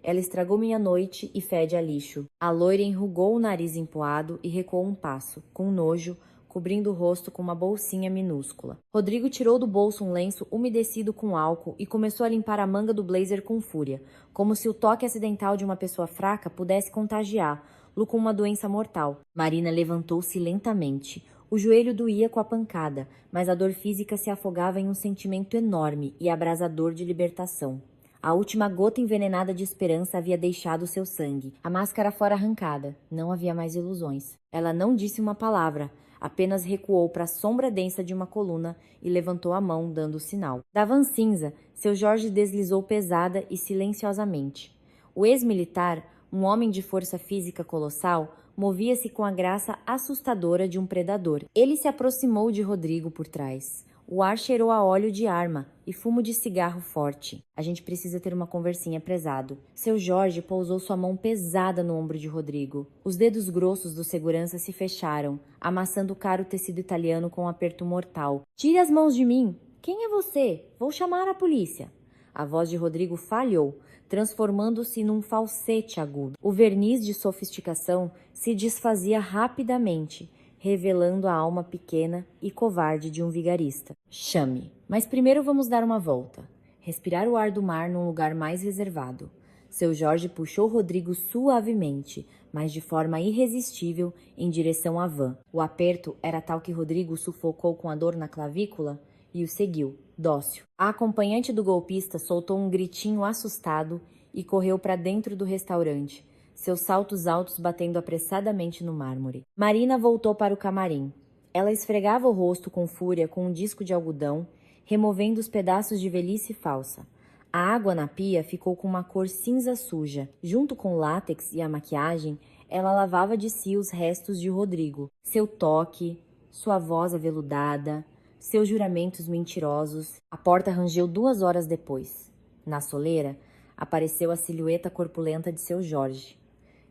Ela estragou minha noite e fede a lixo. A loira enrugou o nariz empoado e recuou um passo, com nojo, cobrindo o rosto com uma bolsinha minúscula. Rodrigo tirou do bolso um lenço umedecido com álcool e começou a limpar a manga do blazer com fúria, como se o toque acidental de uma pessoa fraca pudesse contagiá-lo com uma doença mortal. Marina levantou-se lentamente. O joelho doía com a pancada, mas a dor física se afogava em um sentimento enorme e abrasador de libertação. A última gota envenenada de esperança havia deixado seu sangue. A máscara fora arrancada. Não havia mais ilusões. Ela não disse uma palavra, apenas recuou para a sombra densa de uma coluna e levantou a mão, dando o sinal. Da van cinza, seu Jorge deslizou pesada e silenciosamente. O ex-militar, um homem de força física colossal, movia-se com a graça assustadora de um predador. Ele se aproximou de Rodrigo por trás. O ar cheirou a óleo de arma e fumo de cigarro forte. A gente precisa ter uma conversinha, prezado. Seu Jorge pousou sua mão pesada no ombro de Rodrigo. Os dedos grossos do segurança se fecharam, amassando o caro tecido italiano com um aperto mortal. Tire as mãos de mim! Quem é você? Vou chamar a polícia. A voz de Rodrigo falhou, transformando-se num falsete agudo. O verniz de sofisticação se desfazia rapidamente, revelando a alma pequena e covarde de um vigarista. Chame. Mas primeiro vamos dar uma volta. Respirar o ar do mar num lugar mais reservado. Seu Jorge puxou Rodrigo suavemente, mas de forma irresistível, em direção à van. O aperto era tal que Rodrigo sufocou com a dor na clavícula e o seguiu, dócil. A acompanhante do golpista soltou um gritinho assustado e correu para dentro do restaurante, seus saltos altos batendo apressadamente no mármore. Marina voltou para o camarim. Ela esfregava o rosto com fúria com um disco de algodão, removendo os pedaços de velhice falsa. A água na pia ficou com uma cor cinza suja. Junto com o látex e a maquiagem, ela lavava de si os restos de Rodrigo. Seu toque, sua voz aveludada, seus juramentos mentirosos. A porta rangeu 2 horas depois. Na soleira, apareceu a silhueta corpulenta de seu Jorge.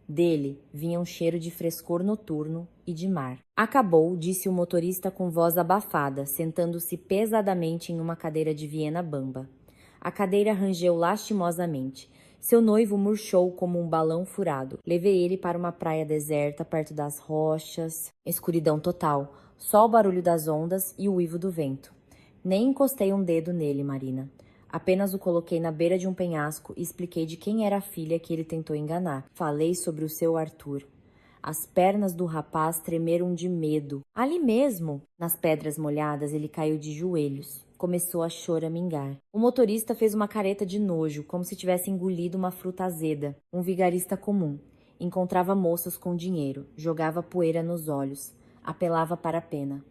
Dele vinha um cheiro de frescor noturno e de mar. Acabou, disse o motorista com voz abafada, sentando-se pesadamente em uma cadeira de Viena bamba. A cadeira rangeu lastimosamente. Seu noivo murchou como um balão furado. Levei ele para uma praia deserta, perto das rochas. Escuridão total, só o barulho das ondas e o uivo do vento. Nem encostei um dedo nele, Marina. Apenas o coloquei na beira de um penhasco e expliquei de quem era a filha que ele tentou enganar. Falei sobre o seu Arthur. As pernas do rapaz tremeram de medo. Ali mesmo, nas pedras molhadas, ele caiu de joelhos. Começou a choramingar. O motorista fez uma careta de nojo, como se tivesse engolido uma fruta azeda. Um vigarista comum. Encontrava moças com dinheiro, jogava poeira nos olhos, apelava para a pena.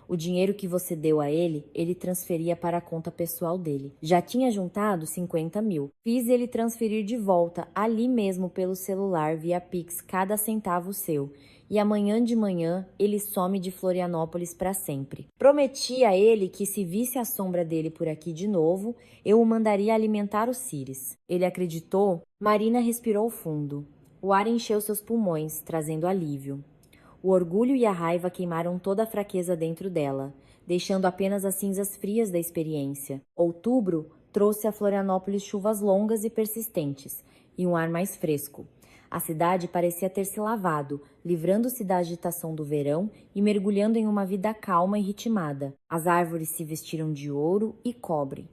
O dinheiro que você deu a ele, ele transferia para a conta pessoal dele. Já tinha juntado 50 mil. Fiz ele transferir de volta, ali mesmo pelo celular, via Pix, cada centavo seu. E amanhã de manhã, ele some de Florianópolis para sempre. Prometi a ele que se visse a sombra dele por aqui de novo, eu o mandaria alimentar os Círis. Ele acreditou? Marina respirou fundo. O ar encheu seus pulmões, trazendo alívio. O orgulho e a raiva queimaram toda a fraqueza dentro dela, deixando apenas as cinzas frias da experiência. Outubro trouxe a Florianópolis chuvas longas e persistentes, e um ar mais fresco. A cidade parecia ter se lavado, livrando-se da agitação do verão e mergulhando em uma vida calma e ritmada. As árvores se vestiram de ouro e cobre,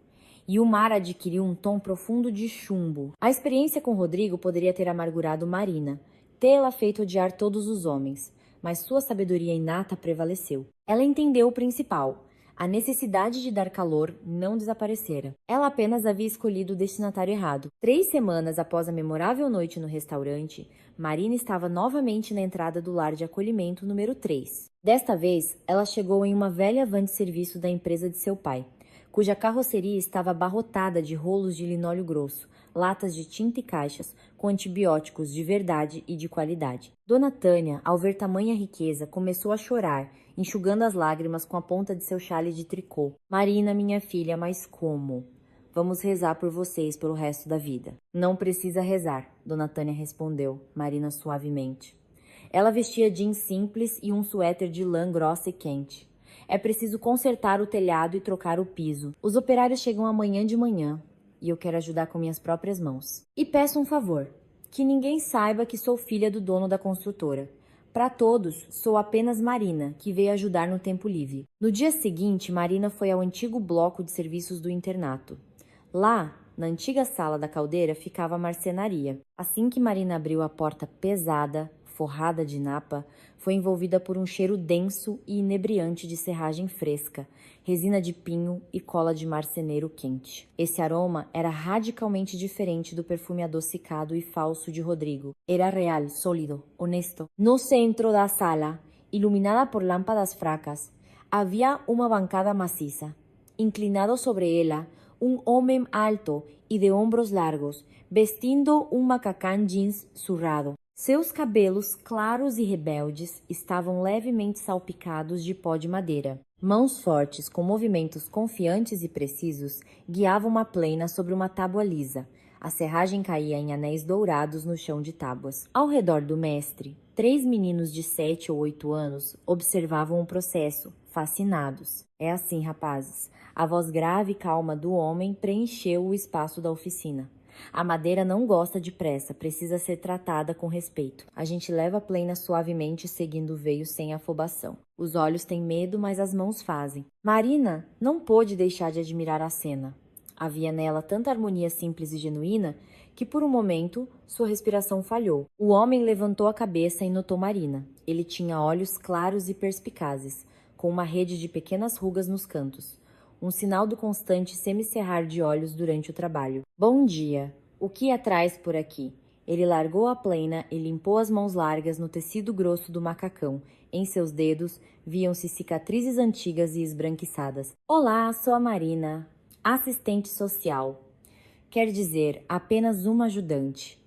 e o mar adquiriu um tom profundo de chumbo. A experiência com Rodrigo poderia ter amargurado Marina, tê-la feito odiar todos os homens. Mas sua sabedoria inata prevaleceu. Ela entendeu o principal. A necessidade de dar calor não desaparecera. Ela apenas havia escolhido o destinatário errado. 3 semanas após a memorável noite no restaurante, Marina estava novamente na entrada do lar de acolhimento número 3. Desta vez, ela chegou em uma velha van de serviço da empresa de seu pai, cuja carroceria estava abarrotada de rolos de linóleo grosso, latas de tinta e caixas, com antibióticos de verdade e de qualidade. Dona Tânia, ao ver tamanha riqueza, começou a chorar, enxugando as lágrimas com a ponta de seu chale de tricô. Marina, minha filha, mas como? Vamos rezar por vocês pelo resto da vida. Não precisa rezar, Dona Tânia respondeu, Marina suavemente. Ela vestia jeans simples e um suéter de lã grossa e quente. É preciso consertar o telhado e trocar o piso. Os operários chegam amanhã de manhã. E eu quero ajudar com minhas próprias mãos. E peço um favor, que ninguém saiba que sou filha do dono da construtora. Para todos, sou apenas Marina, que veio ajudar no tempo livre. No dia seguinte, Marina foi ao antigo bloco de serviços do internato. Lá, na antiga sala da caldeira, ficava a marcenaria. Assim que Marina abriu a porta pesada, forrada de napa, foi envolvida por um cheiro denso e inebriante de serragem fresca, resina de pinho e cola de marceneiro quente. Esse aroma era radicalmente diferente do perfume adocicado e falso de Rodrigo. Era real, sólido, honesto. No centro da sala, iluminada por lâmpadas fracas, havia uma bancada maciça. Inclinado sobre ela, um homem alto e de ombros largos, vestindo um macacão jeans surrado. Seus cabelos claros e rebeldes estavam levemente salpicados de pó de madeira. Mãos fortes, com movimentos confiantes e precisos, guiavam uma plena sobre uma tábua lisa. A serragem caía em anéis dourados no chão de tábuas. Ao redor do mestre, 3 meninos de 7 ou 8 anos observavam o processo, fascinados. É assim, rapazes. A voz grave e calma do homem preencheu o espaço da oficina. A madeira não gosta de pressa, precisa ser tratada com respeito. A gente leva a plena suavemente, seguindo o veio sem afobação. Os olhos têm medo, mas as mãos fazem. Marina não pôde deixar de admirar a cena. Havia nela tanta harmonia simples e genuína que por um momento sua respiração falhou. O homem levantou a cabeça e notou Marina. Ele tinha olhos claros e perspicazes, com uma rede de pequenas rugas nos cantos, um sinal do constante semicerrar de olhos durante o trabalho. Bom dia! O que atrás por aqui? Ele largou a plena e limpou as mãos largas no tecido grosso do macacão. Em seus dedos viam-se cicatrizes antigas e esbranquiçadas. Olá, sou a Marina, assistente social. Quer dizer, apenas uma ajudante.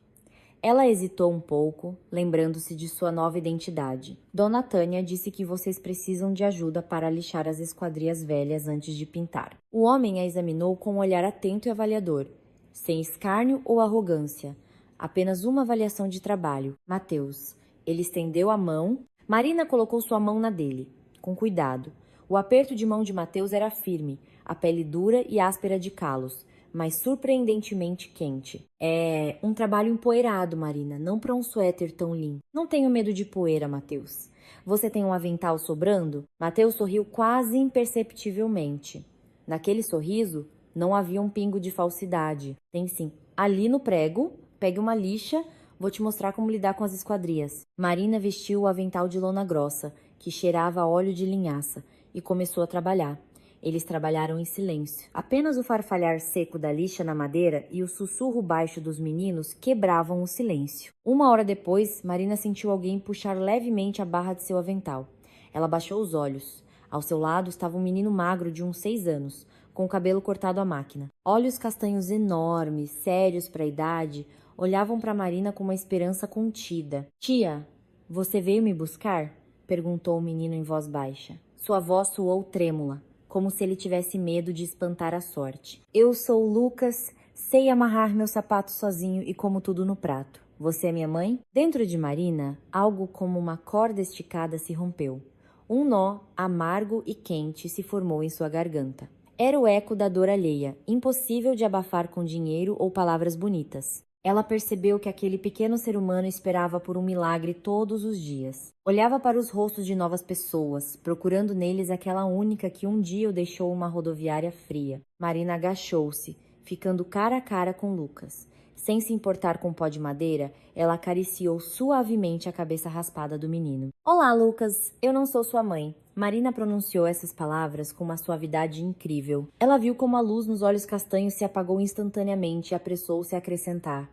Ela hesitou um pouco, lembrando-se de sua nova identidade. Dona Tânia disse que vocês precisam de ajuda para lixar as esquadrias velhas antes de pintar. O homem a examinou com um olhar atento e avaliador, sem escárnio ou arrogância. Apenas uma avaliação de trabalho. Mateus. Ele estendeu a mão. Marina colocou sua mão na dele, com cuidado. O aperto de mão de Mateus era firme, a pele dura e áspera de calos, mas surpreendentemente quente. É um trabalho empoeirado, Marina, não para um suéter tão limpo. Não tenho medo de poeira, Mateus. Você tem um avental sobrando? Mateus sorriu quase imperceptivelmente. Naquele sorriso, não havia um pingo de falsidade. Tem sim. Ali no prego, pegue uma lixa, vou te mostrar como lidar com as esquadrias. Marina vestiu o avental de lona grossa, que cheirava a óleo de linhaça, e começou a trabalhar. Eles trabalharam em silêncio. Apenas o farfalhar seco da lixa na madeira e o sussurro baixo dos meninos quebravam o silêncio. Uma hora depois, Marina sentiu alguém puxar levemente a barra de seu avental. Ela baixou os olhos. Ao seu lado estava um menino magro de uns 6 anos, com o cabelo cortado à máquina. Olhos castanhos enormes, sérios para a idade, olhavam para Marina com uma esperança contida. Tia, você veio me buscar? Perguntou o menino em voz baixa. Sua voz soou trêmula, como se ele tivesse medo de espantar a sorte. Eu sou o Lucas, sei amarrar meu sapato sozinho e como tudo no prato. Você é minha mãe? Dentro de Marina, algo como uma corda esticada se rompeu. Um nó, amargo e quente, se formou em sua garganta. Era o eco da dor alheia, impossível de abafar com dinheiro ou palavras bonitas. Ela percebeu que aquele pequeno ser humano esperava por um milagre todos os dias. Olhava para os rostos de novas pessoas, procurando neles aquela única que um dia o deixou uma rodoviária fria. Marina agachou-se, ficando cara a cara com Lucas. Sem se importar com o pó de madeira, ela acariciou suavemente a cabeça raspada do menino. Olá, Lucas. Eu não sou sua mãe. Marina pronunciou essas palavras com uma suavidade incrível. Ela viu como a luz nos olhos castanhos se apagou instantaneamente e apressou-se a acrescentar.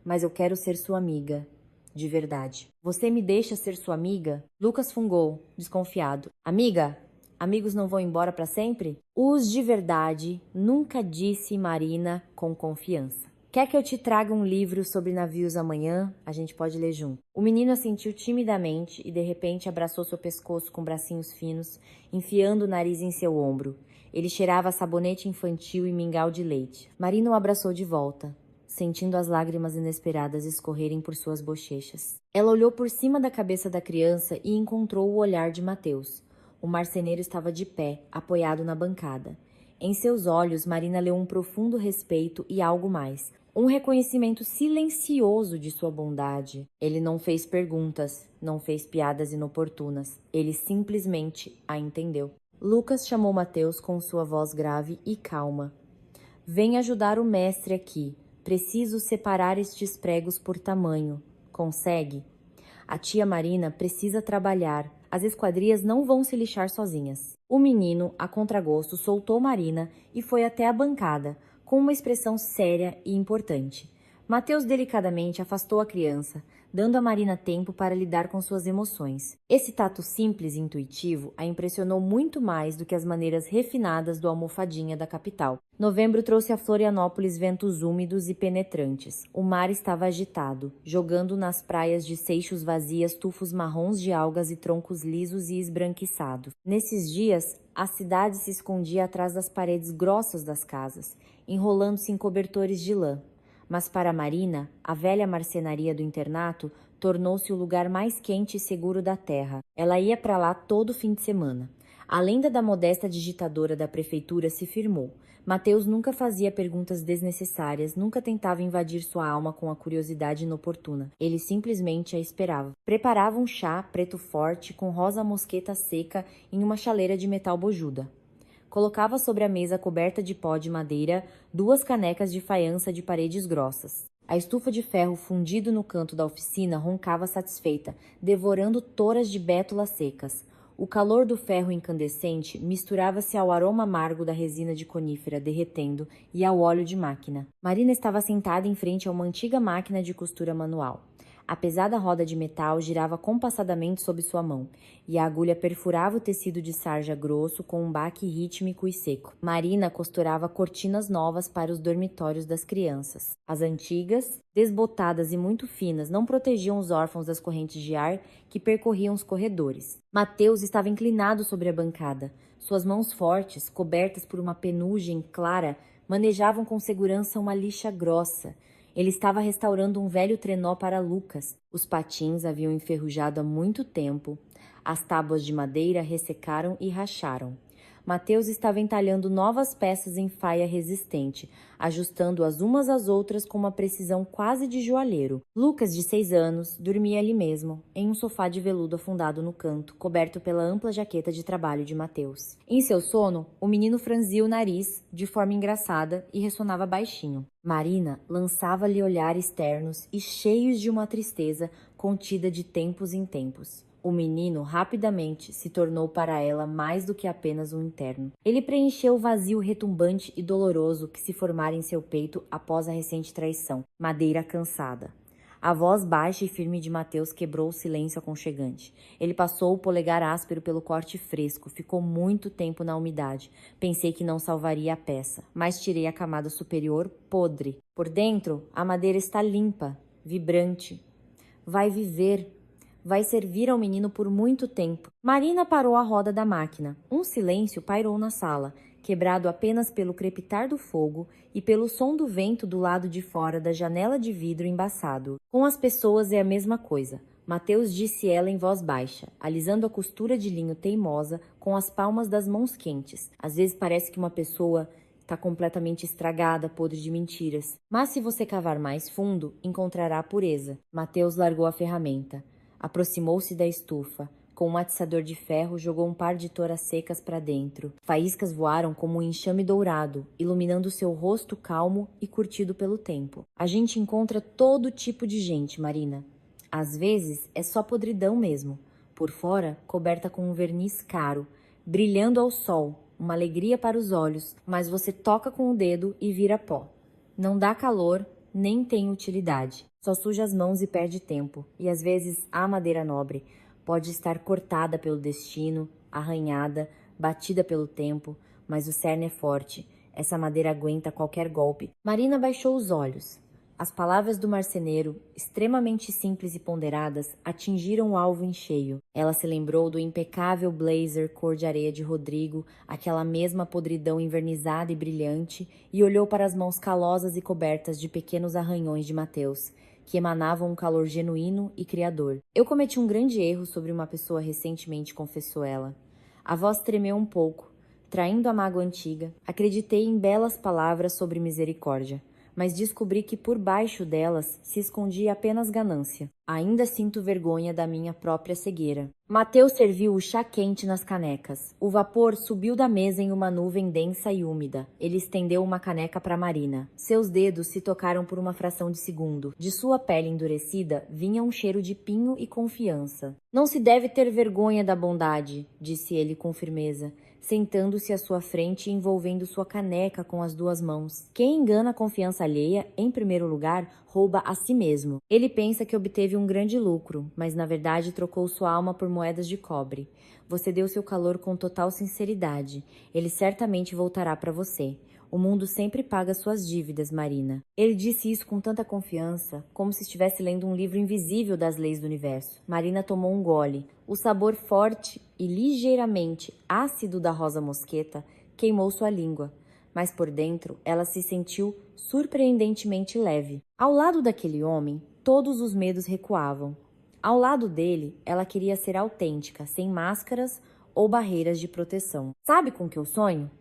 Mas eu quero ser sua amiga. De verdade. Você me deixa ser sua amiga? Lucas fungou, desconfiado. Amiga? Amigos não vão embora para sempre? Os de verdade, nunca disse Marina com confiança. Quer que eu te traga um livro sobre navios amanhã? A gente pode ler junto. O menino assentiu timidamente e de repente abraçou seu pescoço com bracinhos finos, enfiando o nariz em seu ombro. Ele cheirava a sabonete infantil e mingau de leite. Marina o abraçou de volta, sentindo as lágrimas inesperadas escorrerem por suas bochechas. Ela olhou por cima da cabeça da criança e encontrou o olhar de Mateus. O marceneiro estava de pé, apoiado na bancada. Em seus olhos, Marina leu um profundo respeito e algo mais. Um reconhecimento silencioso de sua bondade. Ele não fez perguntas, não fez piadas inoportunas. Ele simplesmente a entendeu. Lucas chamou Mateus com sua voz grave e calma. Vem ajudar o mestre aqui. Preciso separar estes pregos por tamanho. Consegue? A tia Marina precisa trabalhar. As esquadrias não vão se lixar sozinhas. O menino, a contragosto, soltou Marina e foi até a bancada, com uma expressão séria e importante. Mateus delicadamente afastou a criança, dando a Marina tempo para lidar com suas emoções. Esse tato simples e intuitivo a impressionou muito mais do que as maneiras refinadas do almofadinha da capital. Novembro trouxe a Florianópolis ventos úmidos e penetrantes. O mar estava agitado, jogando nas praias de seixos vazias tufos marrons de algas e troncos lisos e esbranquiçados. Nesses dias, a cidade se escondia atrás das paredes grossas das casas, enrolando-se em cobertores de lã. Mas para Marina, a velha marcenaria do internato tornou-se o lugar mais quente e seguro da terra. Ela ia para lá todo fim de semana. A lenda da modesta digitadora da prefeitura se firmou. Mateus nunca fazia perguntas desnecessárias, nunca tentava invadir sua alma com a curiosidade inoportuna. Ele simplesmente a esperava. Preparava um chá preto forte com rosa mosqueta seca em uma chaleira de metal bojuda. Colocava sobre a mesa coberta de pó de madeira 2 canecas de faiança de paredes grossas. A estufa de ferro fundido no canto da oficina roncava satisfeita, devorando toras de bétulas secas. O calor do ferro incandescente misturava-se ao aroma amargo da resina de conífera derretendo e ao óleo de máquina. Marina estava sentada em frente a uma antiga máquina de costura manual. A pesada roda de metal girava compassadamente sob sua mão, e a agulha perfurava o tecido de sarja grosso com um baque rítmico e seco. Marina costurava cortinas novas para os dormitórios das crianças. As antigas, desbotadas e muito finas, não protegiam os órfãos das correntes de ar que percorriam os corredores. Mateus estava inclinado sobre a bancada. Suas mãos fortes, cobertas por uma penugem clara, manejavam com segurança uma lixa grossa. Ele estava restaurando um velho trenó para Lucas. Os patins haviam enferrujado há muito tempo. As tábuas de madeira ressecaram e racharam. Mateus estava entalhando novas peças em faia resistente, ajustando-as umas às outras com uma precisão quase de joalheiro. Lucas, de 6 anos, dormia ali mesmo, em um sofá de veludo afundado no canto, coberto pela ampla jaqueta de trabalho de Mateus. Em seu sono, o menino franzia o nariz de forma engraçada e ressonava baixinho. Marina lançava-lhe olhares ternos e cheios de uma tristeza contida de tempos em tempos. O menino rapidamente se tornou para ela mais do que apenas um interno. Ele preencheu o vazio retumbante e doloroso que se formara em seu peito após a recente traição. Madeira cansada. A voz baixa e firme de Mateus quebrou o silêncio aconchegante. Ele passou o polegar áspero pelo corte fresco, ficou muito tempo na umidade. Pensei que não salvaria a peça, mas tirei a camada superior podre. Por dentro, a madeira está limpa, vibrante. Vai viver. Vai servir ao menino por muito tempo. Marina parou a roda da máquina. Um silêncio pairou na sala, quebrado apenas pelo crepitar do fogo e pelo som do vento do lado de fora da janela de vidro embaçado. Com as pessoas é a mesma coisa. Mateus disse ela em voz baixa, alisando a costura de linho teimosa com as palmas das mãos quentes. Às vezes parece que uma pessoa está completamente estragada, podre de mentiras. Mas se você cavar mais fundo, encontrará a pureza. Mateus largou a ferramenta. Aproximou-se da estufa. Com um atiçador de ferro, jogou um par de toras secas para dentro. Faíscas voaram como um enxame dourado, iluminando seu rosto calmo e curtido pelo tempo. A gente encontra todo tipo de gente, Marina. Às vezes, é só podridão mesmo. Por fora, coberta com um verniz caro, brilhando ao sol, uma alegria para os olhos, mas você toca com o dedo e vira pó. Não dá calor, nem tem utilidade. Só suja as mãos e perde tempo. E às vezes a madeira nobre pode estar cortada pelo destino, arranhada, batida pelo tempo, mas o cerne é forte. Essa madeira aguenta qualquer golpe. Marina baixou os olhos. As palavras do marceneiro, extremamente simples e ponderadas, atingiram o alvo em cheio. Ela se lembrou do impecável blazer cor de areia de Rodrigo, aquela mesma podridão envernizada e brilhante, e olhou para as mãos calosas e cobertas de pequenos arranhões de Mateus, que emanavam um calor genuíno e criador. Eu cometi um grande erro sobre uma pessoa recentemente, confessou ela. A voz tremeu um pouco, traindo a mágoa antiga. Acreditei em belas palavras sobre misericórdia, mas descobri que por baixo delas se escondia apenas ganância. Ainda sinto vergonha da minha própria cegueira. Mateus serviu o chá quente nas canecas. O vapor subiu da mesa em uma nuvem densa e úmida. Ele estendeu uma caneca para Marina. Seus dedos se tocaram por uma fração de segundo. De sua pele endurecida vinha um cheiro de pinho e confiança. Não se deve ter vergonha da bondade, disse ele com firmeza, sentando-se à sua frente e envolvendo sua caneca com as 2 mãos. Quem engana a confiança alheia, em primeiro lugar, rouba a si mesmo. Ele pensa que obteve um grande lucro, mas na verdade trocou sua alma por moedas de cobre. Você deu seu calor com total sinceridade. Ele certamente voltará para você. O mundo sempre paga suas dívidas, Marina. Ele disse isso com tanta confiança, como se estivesse lendo um livro invisível das leis do universo. Marina tomou um gole. O sabor forte e ligeiramente ácido da rosa mosqueta queimou sua língua, mas por dentro ela se sentiu surpreendentemente leve. Ao lado daquele homem, todos os medos recuavam. Ao lado dele, ela queria ser autêntica, sem máscaras ou barreiras de proteção. Sabe com que eu sonho?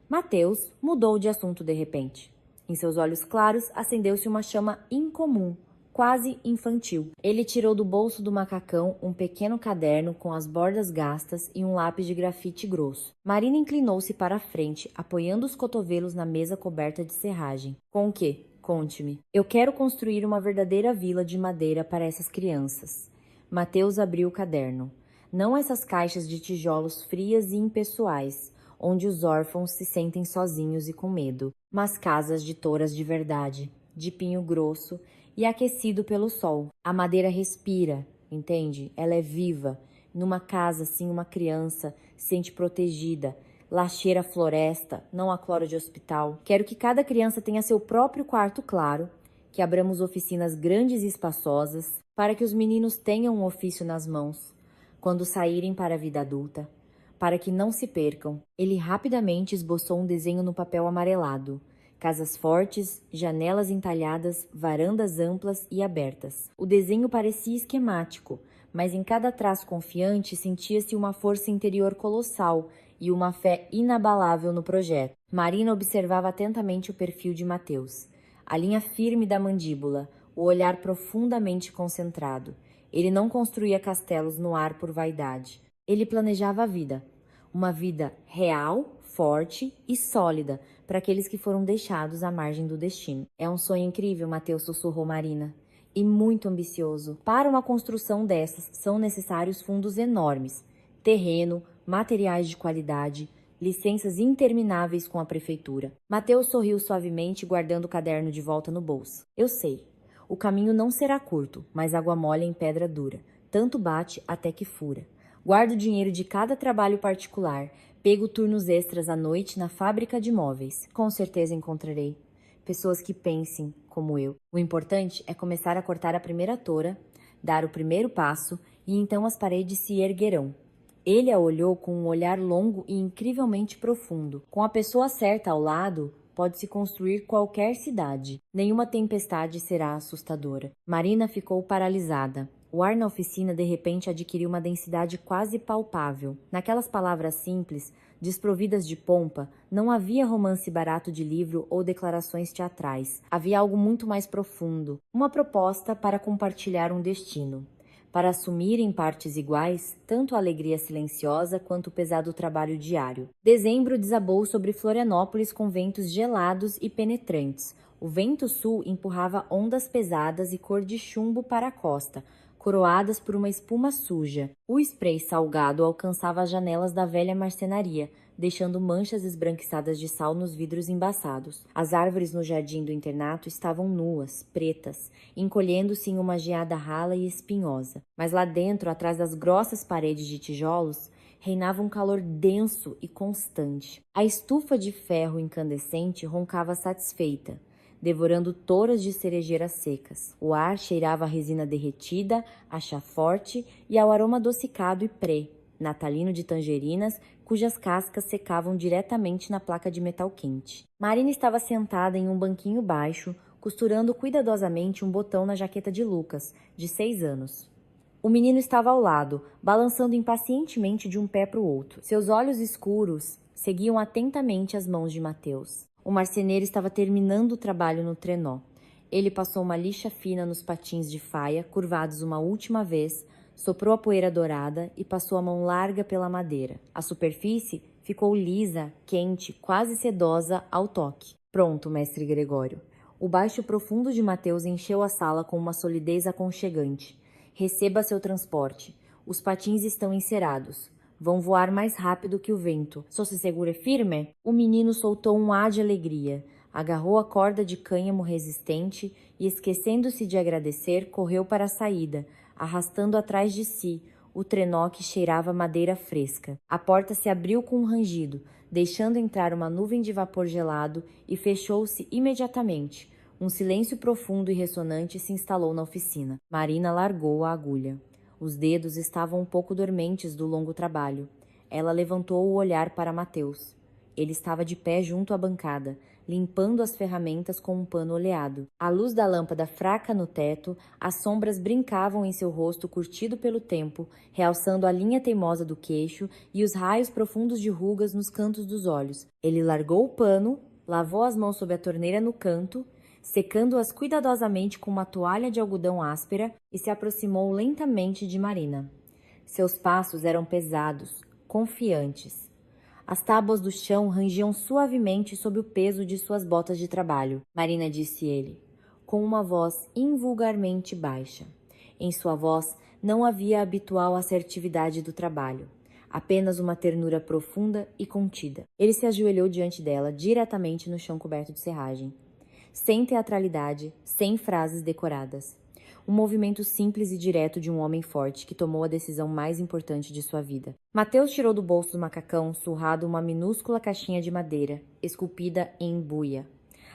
Mateus mudou de assunto de repente. Em seus olhos claros acendeu-se uma chama incomum, quase infantil. Ele tirou do bolso do macacão um pequeno caderno com as bordas gastas e um lápis de grafite grosso. Marina inclinou-se para a frente, apoiando os cotovelos na mesa coberta de serragem. Com o quê? Conte-me. Eu quero construir uma verdadeira vila de madeira para essas crianças. Mateus abriu o caderno. Não essas caixas de tijolos frias e impessoais, onde os órfãos se sentem sozinhos e com medo, mas casas de toras de verdade, de pinho grosso e aquecido pelo sol. A madeira respira, entende? Ela é viva. Numa casa assim, uma criança se sente protegida. Lá cheira a floresta, não a cloro de hospital. Quero que cada criança tenha seu próprio quarto claro, que abramos oficinas grandes e espaçosas, para que os meninos tenham um ofício nas mãos, quando saírem para a vida adulta, para que não se percam. Ele rapidamente esboçou um desenho no papel amarelado. Casas fortes, janelas entalhadas, varandas amplas e abertas. O desenho parecia esquemático, mas em cada traço confiante sentia-se uma força interior colossal e uma fé inabalável no projeto. Marina observava atentamente o perfil de Mateus. A linha firme da mandíbula, o olhar profundamente concentrado. Ele não construía castelos no ar por vaidade. Ele planejava a vida. Uma vida real, forte e sólida para aqueles que foram deixados à margem do destino. É um sonho incrível, Mateus sussurrou Marina. E muito ambicioso. Para uma construção dessas, são necessários fundos enormes. Terreno, materiais de qualidade, licenças intermináveis com a prefeitura. Mateus sorriu suavemente, guardando o caderno de volta no bolso. Eu sei. O caminho não será curto, mas água mole em pedra dura. Tanto bate até que fura. Guardo o dinheiro de cada trabalho particular. Pego turnos extras à noite na fábrica de móveis. Com certeza encontrarei pessoas que pensem como eu. O importante é começar a cortar a primeira tora, dar o primeiro passo e então as paredes se erguerão. Ele a olhou com um olhar longo e incrivelmente profundo. Com a pessoa certa ao lado, pode-se construir qualquer cidade. Nenhuma tempestade será assustadora. Marina ficou paralisada. O ar na oficina de repente adquiriu uma densidade quase palpável. Naquelas palavras simples, desprovidas de pompa, não havia romance barato de livro ou declarações teatrais. Havia algo muito mais profundo. Uma proposta para compartilhar um destino. Para assumir em partes iguais tanto a alegria silenciosa quanto o pesado trabalho diário. Dezembro desabou sobre Florianópolis com ventos gelados e penetrantes. O vento sul empurrava ondas pesadas e cor de chumbo para a costa, coroadas por uma espuma suja. O spray salgado alcançava as janelas da velha marcenaria, deixando manchas esbranquiçadas de sal nos vidros embaçados. As árvores no jardim do internato estavam nuas, pretas, encolhendo-se em uma geada rala e espinhosa. Mas lá dentro, atrás das grossas paredes de tijolos, reinava um calor denso e constante. A estufa de ferro incandescente roncava satisfeita, devorando toras de cerejeiras secas. O ar cheirava a resina derretida, a chá forte e ao aroma adocicado e pré, natalino de tangerinas, cujas cascas secavam diretamente na placa de metal quente. Marina estava sentada em um banquinho baixo, costurando cuidadosamente um botão na jaqueta de Lucas, de 6 anos. O menino estava ao lado, balançando impacientemente de um pé para o outro. Seus olhos escuros seguiam atentamente as mãos de Mateus. O marceneiro estava terminando o trabalho no trenó. Ele passou uma lixa fina nos patins de faia, curvados uma última vez, soprou a poeira dourada e passou a mão larga pela madeira. A superfície ficou lisa, quente, quase sedosa ao toque. Pronto, mestre Gregório. O baixo profundo de Mateus encheu a sala com uma solidez aconchegante. Receba seu transporte. Os patins estão encerados. Vão voar mais rápido que o vento. Só se segura firme? O menino soltou um ar de alegria. Agarrou a corda de cânhamo resistente e, esquecendo-se de agradecer, correu para a saída, arrastando atrás de si o trenó que cheirava madeira fresca. A porta se abriu com um rangido, deixando entrar uma nuvem de vapor gelado e fechou-se imediatamente. Um silêncio profundo e ressonante se instalou na oficina. Marina largou a agulha. Os dedos estavam um pouco dormentes do longo trabalho. Ela levantou o olhar para Mateus. Ele estava de pé junto à bancada, limpando as ferramentas com um pano oleado. À luz da lâmpada fraca no teto, as sombras brincavam em seu rosto curtido pelo tempo, realçando a linha teimosa do queixo e os raios profundos de rugas nos cantos dos olhos. Ele largou o pano, lavou as mãos sob a torneira no canto, secando-as cuidadosamente com uma toalha de algodão áspera e se aproximou lentamente de Marina. Seus passos eram pesados, confiantes. As tábuas do chão rangiam suavemente sob o peso de suas botas de trabalho. Marina, disse ele, com uma voz invulgarmente baixa. Em sua voz não havia a habitual assertividade do trabalho, apenas uma ternura profunda e contida. Ele se ajoelhou diante dela, diretamente no chão coberto de serragem. Sem teatralidade, sem frases decoradas. Um movimento simples e direto de um homem forte que tomou a decisão mais importante de sua vida. Mateus tirou do bolso do macacão surrado uma minúscula caixinha de madeira, esculpida em embuia.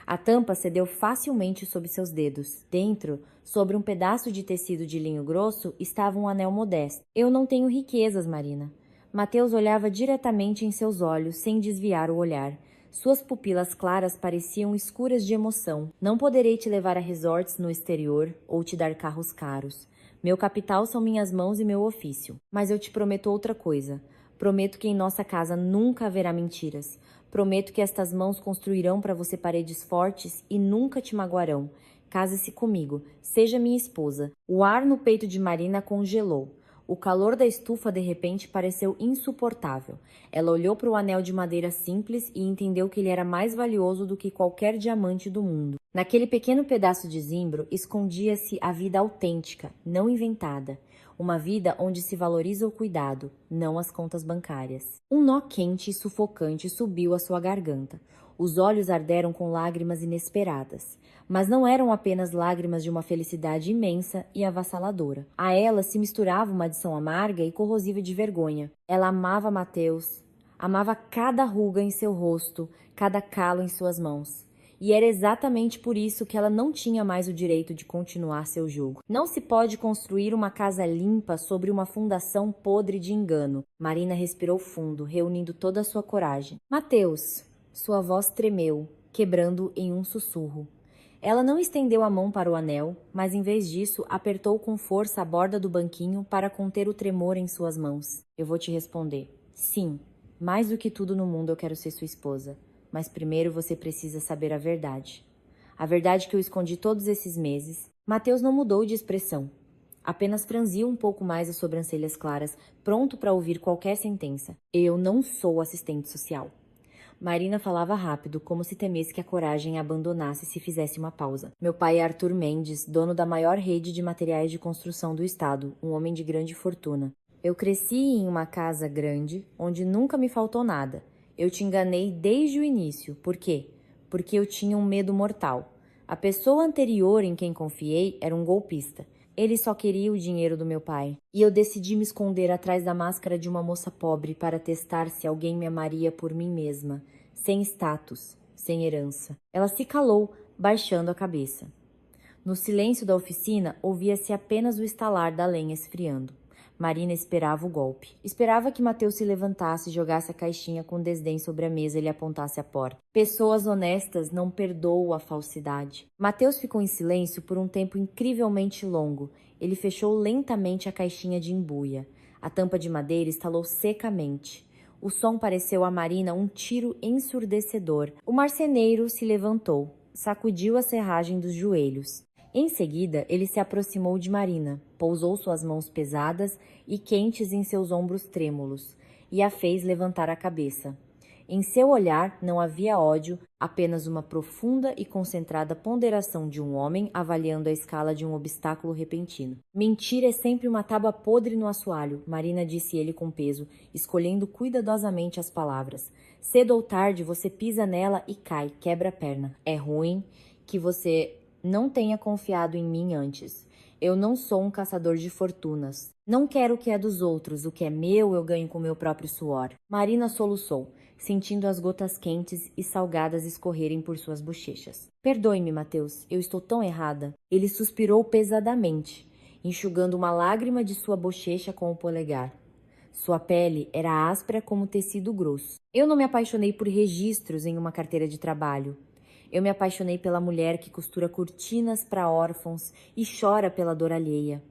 A tampa cedeu facilmente sob seus dedos. Dentro, sobre um pedaço de tecido de linho grosso, estava um anel modesto. Eu não tenho riquezas, Marina. Mateus olhava diretamente em seus olhos, sem desviar o olhar. Suas pupilas claras pareciam escuras de emoção. Não poderei te levar a resorts no exterior ou te dar carros caros. Meu capital são minhas mãos e meu ofício. Mas eu te prometo outra coisa. Prometo que em nossa casa nunca haverá mentiras. Prometo que estas mãos construirão para você paredes fortes e nunca te magoarão. Case-se comigo. Seja minha esposa. O ar no peito de Marina congelou. O calor da estufa de repente pareceu insuportável. Ela olhou para o anel de madeira simples e entendeu que ele era mais valioso do que qualquer diamante do mundo. Naquele pequeno pedaço de zimbro escondia-se a vida autêntica, não inventada. Uma vida onde se valoriza o cuidado, não as contas bancárias. Um nó quente e sufocante subiu à sua garganta. Os olhos arderam com lágrimas inesperadas. Mas não eram apenas lágrimas de uma felicidade imensa e avassaladora. A elas se misturava uma adição amarga e corrosiva de vergonha. Ela amava Mateus, amava cada ruga em seu rosto, cada calo em suas mãos. E era exatamente por isso que ela não tinha mais o direito de continuar seu jugo. Não se pode construir uma casa limpa sobre uma fundação podre de engano. Marina respirou fundo, reunindo toda a sua coragem. Mateus, sua voz tremeu, quebrando em um sussurro. Ela não estendeu a mão para o anel, mas em vez disso apertou com força a borda do banquinho para conter o tremor em suas mãos. Eu vou te responder. Sim, mais do que tudo no mundo eu quero ser sua esposa. Mas primeiro você precisa saber a verdade. A verdade que eu escondi todos esses meses. Mateus não mudou de expressão. Apenas franziu um pouco mais as sobrancelhas claras, pronto para ouvir qualquer sentença. Eu não sou assistente social. Marina falava rápido, como se temesse que a coragem a abandonasse se fizesse uma pausa. Meu pai é Arthur Mendes, dono da maior rede de materiais de construção do estado, um homem de grande fortuna. Eu cresci em uma casa grande, onde nunca me faltou nada. Eu te enganei desde o início. Por quê? Porque eu tinha um medo mortal. A pessoa anterior em quem confiei era um golpista. Ele só queria o dinheiro do meu pai. E eu decidi me esconder atrás da máscara de uma moça pobre para testar se alguém me amaria por mim mesma, sem status, sem herança. Ela se calou, baixando a cabeça. No silêncio da oficina, ouvia-se apenas o estalar da lenha esfriando. Marina esperava o golpe. Esperava que Mateus se levantasse, jogasse a caixinha com desdém sobre a mesa e lhe apontasse a porta. Pessoas honestas não perdoam a falsidade. Mateus ficou em silêncio por um tempo incrivelmente longo. Ele fechou lentamente a caixinha de embuia. A tampa de madeira estalou secamente. O som pareceu a Marina um tiro ensurdecedor. O marceneiro se levantou, sacudiu a serragem dos joelhos. Em seguida, ele se aproximou de Marina, pousou suas mãos pesadas e quentes em seus ombros trêmulos e a fez levantar a cabeça. Em seu olhar não havia ódio, apenas uma profunda e concentrada ponderação de um homem avaliando a escala de um obstáculo repentino. Mentira é sempre uma tábua podre no assoalho, Marina disse ele com peso, escolhendo cuidadosamente as palavras. Cedo ou tarde você pisa nela e cai, quebra a perna. É ruim que você não tenha confiado em mim antes. Eu não sou um caçador de fortunas. Não quero o que é dos outros. O que é meu, eu ganho com meu próprio suor. Marina soluçou, sentindo as gotas quentes e salgadas escorrerem por suas bochechas. Perdoe-me, Mateus. Eu estou tão errada. Ele suspirou pesadamente, enxugando uma lágrima de sua bochecha com o polegar. Sua pele era áspera como tecido grosso. Eu não me apaixonei por registros em uma carteira de trabalho. Eu me apaixonei pela mulher que costura cortinas para órfãos e chora pela dor alheia.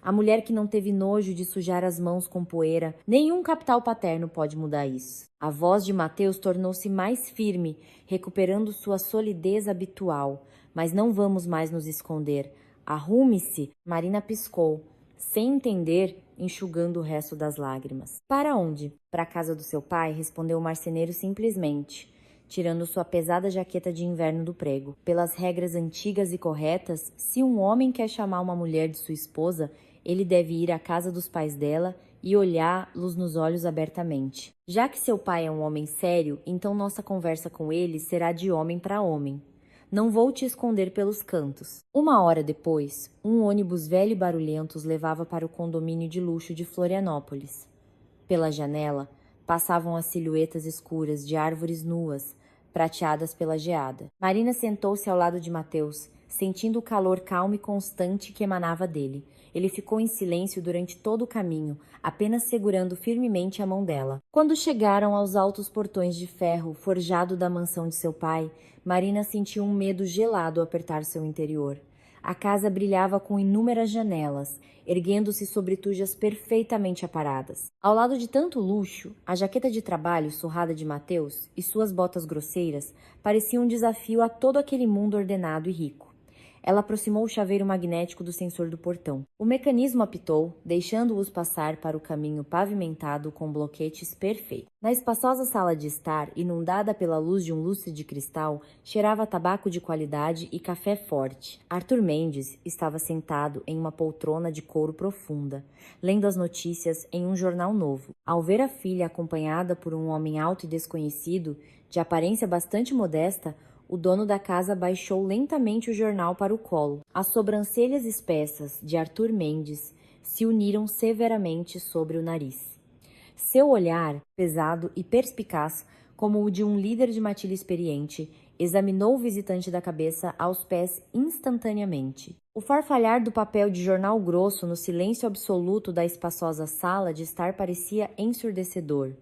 A mulher que não teve nojo de sujar as mãos com poeira. Nenhum capital paterno pode mudar isso. A voz de Mateus tornou-se mais firme, recuperando sua solidez habitual. Mas não vamos mais nos esconder. Arrume-se! Marina piscou. sem entender, enxugando o resto das lágrimas. Para onde? Para a casa do seu pai, respondeu o marceneiro simplesmente, tirando sua pesada jaqueta de inverno do prego. Pelas regras antigas e corretas, se um homem quer chamar uma mulher de sua esposa, ele deve ir à casa dos pais dela e olhá-los nos olhos abertamente. Já que seu pai é um homem sério, então nossa conversa com ele será de homem para homem. Não vou te esconder pelos cantos. 1 hora depois, um ônibus velho e barulhento os levava para o condomínio de luxo de Florianópolis. Pela janela, passavam as silhuetas escuras de árvores nuas, prateadas pela geada. Marina sentou-se ao lado de Mateus, sentindo o calor calmo e constante que emanava dele. Ele ficou em silêncio durante todo o caminho, apenas segurando firmemente a mão dela. Quando chegaram aos altos portões de ferro forjado da mansão de seu pai, Marina sentiu um medo gelado apertar seu interior. A casa brilhava com inúmeras janelas, erguendo-se sobre tujas perfeitamente aparadas. Ao lado de tanto luxo, a jaqueta de trabalho surrada de Mateus e suas botas grosseiras pareciam um desafio a todo aquele mundo ordenado e rico. Ela aproximou o chaveiro magnético do sensor do portão. O mecanismo apitou, deixando-os passar para o caminho pavimentado com bloquetes perfeitos. Na espaçosa sala de estar, inundada pela luz de um lustre de cristal, cheirava tabaco de qualidade e café forte. Arthur Mendes estava sentado em uma poltrona de couro profunda, lendo as notícias em um jornal novo. Ao ver a filha acompanhada por um homem alto e desconhecido, de aparência bastante modesta, o dono da casa baixou lentamente o jornal para o colo. As sobrancelhas espessas de Arthur Mendes se uniram severamente sobre o nariz. Seu olhar, pesado e perspicaz, como o de um líder de matilha experiente, examinou o visitante da cabeça aos pés instantaneamente. O farfalhar do papel de jornal grosso no silêncio absoluto da espaçosa sala de estar parecia ensurdecedor.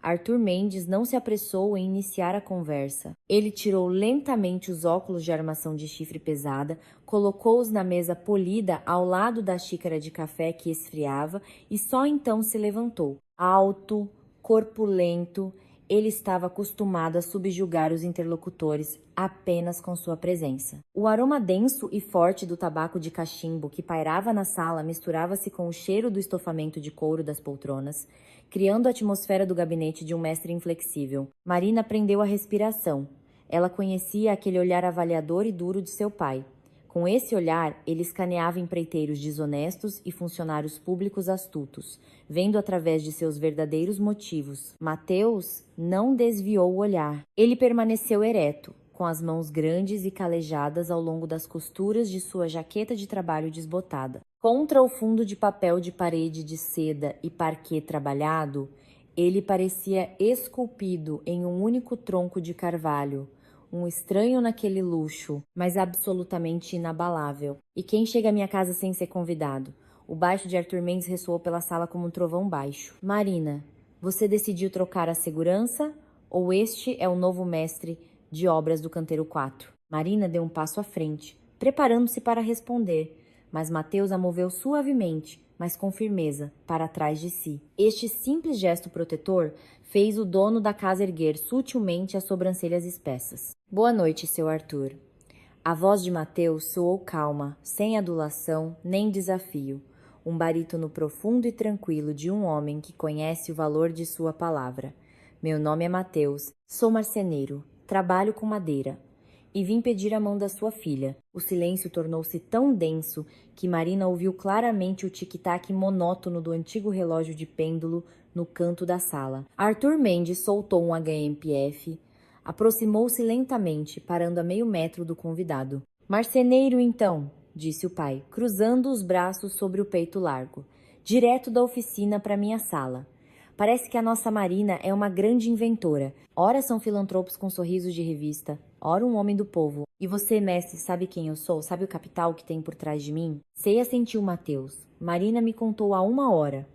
Arthur Mendes não se apressou em iniciar a conversa. Ele tirou lentamente os óculos de armação de chifre pesada, colocou-os na mesa polida ao lado da xícara de café que esfriava e só então se levantou. Alto, corpulento, ele estava acostumado a subjugar os interlocutores apenas com sua presença. O aroma denso e forte do tabaco de cachimbo que pairava na sala misturava-se com o cheiro do estofamento de couro das poltronas, criando a atmosfera do gabinete de um mestre inflexível. Marina prendeu a respiração. Ela conhecia aquele olhar avaliador e duro de seu pai. Com esse olhar, ele escaneava empreiteiros desonestos e funcionários públicos astutos, vendo através de seus verdadeiros motivos. Mateus não desviou o olhar. Ele permaneceu ereto, com as mãos grandes e calejadas ao longo das costuras de sua jaqueta de trabalho desbotada. Contra o fundo de papel de parede de seda e parquet trabalhado, ele parecia esculpido em um único tronco de carvalho, um estranho naquele luxo, mas absolutamente inabalável. E quem chega à minha casa sem ser convidado? O baixo de Arthur Mendes ressoou pela sala como um trovão baixo. Marina, você decidiu trocar a segurança ou este é o novo mestre de obras do Canteiro 4? Marina deu um passo à frente, preparando-se para responder, mas Mateus a moveu suavemente, mas com firmeza, para trás de si. Este simples gesto protetor fez o dono da casa erguer sutilmente as sobrancelhas espessas. Boa noite, seu Arthur. A voz de Mateus soou calma, sem adulação nem desafio. Um barítono profundo e tranquilo de um homem que conhece o valor de sua palavra. Meu nome é Mateus, sou marceneiro, trabalho com madeira e vim pedir a mão da sua filha. O silêncio tornou-se tão denso que Marina ouviu claramente o tic-tac monótono do antigo relógio de pêndulo no canto da sala. Arthur Mendes soltou um HMPF, aproximou-se lentamente, parando a meio metro do convidado. Marceneiro, então, disse o pai, cruzando os braços sobre o peito largo. Direto da oficina para minha sala. Parece que a nossa Marina é uma grande inventora. Ora são filantropos com sorrisos de revista, ora um homem do povo. E você, mestre, sabe quem eu sou? Sabe o capital que tem por trás de mim? Sei, assentiu Mateus. Marina me contou há 1 hora.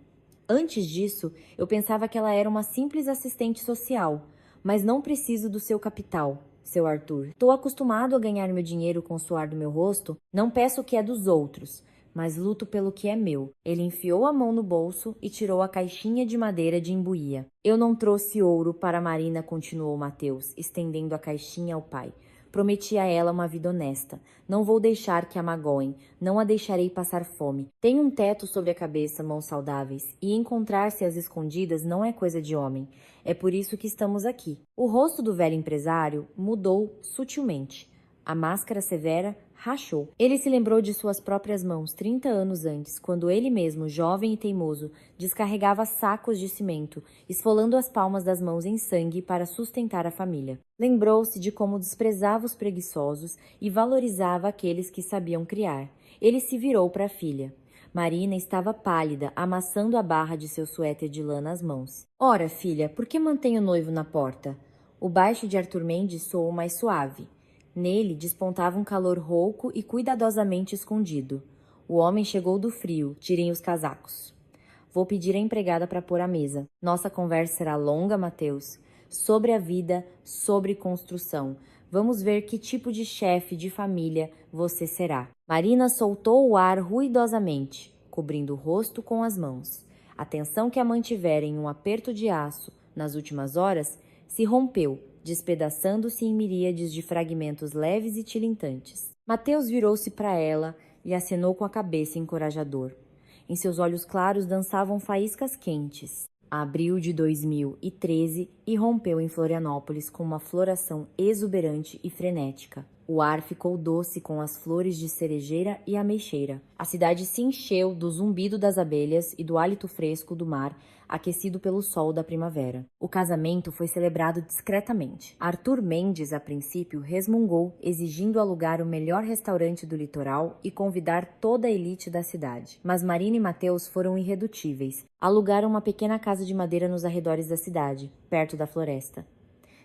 Antes disso, eu pensava que ela era uma simples assistente social. Mas não preciso do seu capital, seu Arthur. Estou acostumado a ganhar meu dinheiro com o suor do meu rosto. Não peço o que é dos outros, mas luto pelo que é meu. Ele enfiou a mão no bolso e tirou a caixinha de madeira de embuia. Eu não trouxe ouro para Marina, continuou Mateus, estendendo a caixinha ao pai. Prometi a ela uma vida honesta. Não vou deixar que a magoem, não a deixarei passar fome. Tenho um teto sobre a cabeça, mãos saudáveis, e encontrar-se às escondidas não é coisa de homem. É por isso que estamos aqui. O rosto do velho empresário mudou sutilmente. A máscara severa rachou. Ele se lembrou de suas próprias mãos 30 anos antes, quando ele mesmo, jovem e teimoso, descarregava sacos de cimento, esfolando as palmas das mãos em sangue para sustentar a família. Lembrou-se de como desprezava os preguiçosos e valorizava aqueles que sabiam criar. Ele se virou para a filha. Marina estava pálida, amassando a barra de seu suéter de lã nas mãos. Ora, filha, por que mantém o noivo na porta? O baixo de Arthur Mendes soou mais suave. Nele despontava um calor rouco e cuidadosamente escondido. O homem chegou do frio. Tirem os casacos. Vou pedir a empregada para pôr a mesa. Nossa conversa será longa, Mateus. Sobre a vida, sobre construção. Vamos ver que tipo de chefe de família você será. Marina soltou o ar ruidosamente, cobrindo o rosto com as mãos. A tensão que a mantivera em um aperto de aço nas últimas horas se rompeu, despedaçando-se em miríades de fragmentos leves e tilintantes. Mateus virou-se para ela e acenou com a cabeça encorajador. Em seus olhos claros dançavam faíscas quentes. Abril de 2013 irrompeu em Florianópolis com uma floração exuberante e frenética. O ar ficou doce com as flores de cerejeira e ameixeira. A cidade se encheu do zumbido das abelhas e do hálito fresco do mar, aquecido pelo sol da primavera. O casamento foi celebrado discretamente. Arthur Mendes, a princípio, resmungou, exigindo alugar o melhor restaurante do litoral e convidar toda a elite da cidade. Mas Marina e Mateus foram irredutíveis. Alugaram uma pequena casa de madeira nos arredores da cidade, perto da floresta.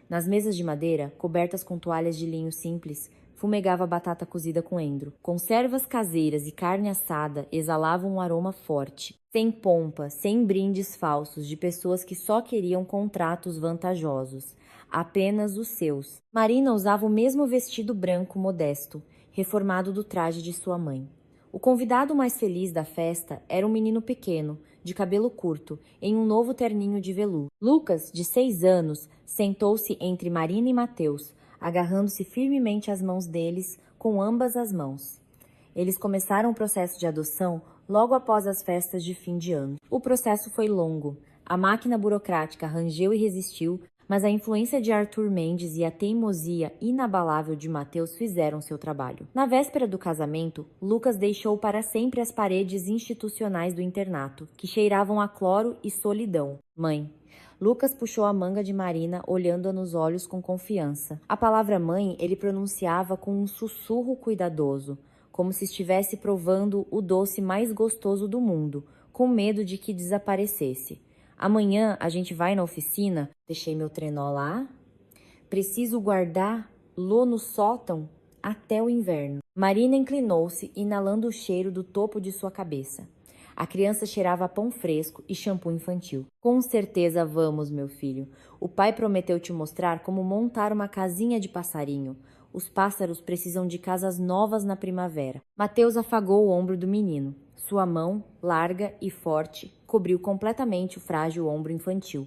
Nas mesas de madeira, cobertas com toalhas de linho simples, fumegava batata cozida com endro. Conservas caseiras e carne assada exalavam um aroma forte, sem pompa, sem brindes falsos de pessoas que só queriam contratos vantajosos, apenas os seus. Marina usava o mesmo vestido branco modesto, reformado do traje de sua mãe. O convidado mais feliz da festa era um menino pequeno, de cabelo curto, em um novo terninho de veludo. Lucas, de 6 anos, sentou-se entre Marina e Mateus, agarrando-se firmemente às mãos deles com ambas as mãos. Eles começaram o processo de adoção logo após as festas de fim de ano. O processo foi longo. A máquina burocrática rangeu e resistiu, mas a influência de Arthur Mendes e a teimosia inabalável de Mateus fizeram seu trabalho. Na véspera do casamento, Lucas deixou para sempre as paredes institucionais do internato, que cheiravam a cloro e solidão. Mãe. Lucas puxou a manga de Marina, olhando-a nos olhos com confiança. A palavra mãe ele pronunciava com um sussurro cuidadoso, como se estivesse provando o doce mais gostoso do mundo, com medo de que desaparecesse. Amanhã a gente vai na oficina? Deixei meu trenó lá. Preciso guardar-lo no sótão até o inverno. Marina inclinou-se, inalando o cheiro do topo de sua cabeça. A criança cheirava a pão fresco e shampoo infantil. Com certeza vamos, meu filho. O pai prometeu te mostrar como montar uma casinha de passarinho. Os pássaros precisam de casas novas na primavera. Mateus afagou o ombro do menino. Sua mão, larga e forte, cobriu completamente o frágil ombro infantil,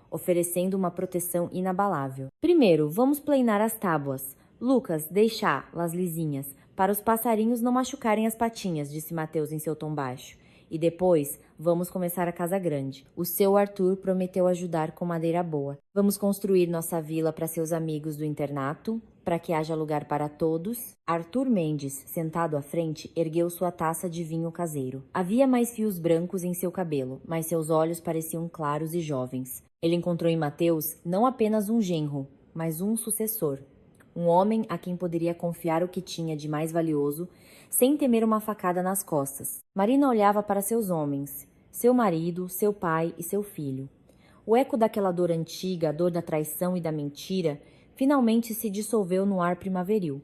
oferecendo uma proteção inabalável. Primeiro, vamos planar as tábuas. Lucas, deixá-las lisinhas, para os passarinhos não machucarem as patinhas, disse Mateus em seu tom baixo. E depois, vamos começar a casa grande. O seu Arthur prometeu ajudar com madeira boa. Vamos construir nossa vila para seus amigos do internato, para que haja lugar para todos. Arthur Mendes, sentado à frente, ergueu sua taça de vinho caseiro. Havia mais fios brancos em seu cabelo, mas seus olhos pareciam claros e jovens. Ele encontrou em Mateus não apenas um genro, mas um sucessor. Um homem a quem poderia confiar o que tinha de mais valioso, sem temer uma facada nas costas. Marina olhava para seus homens, seu marido, seu pai e seu filho. O eco daquela dor antiga, a dor da traição e da mentira, finalmente se dissolveu no ar primaveril.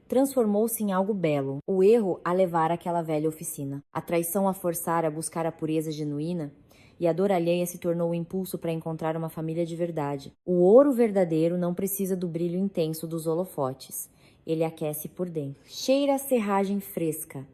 Transformou-se em algo belo. O erro a levara àquela velha oficina. A traição a forçara a buscar a pureza genuína, e a dor alheia se tornou o impulso para encontrar uma família de verdade. O ouro verdadeiro não precisa do brilho intenso dos holofotes. Ele aquece por dentro. Cheira a serragem fresca.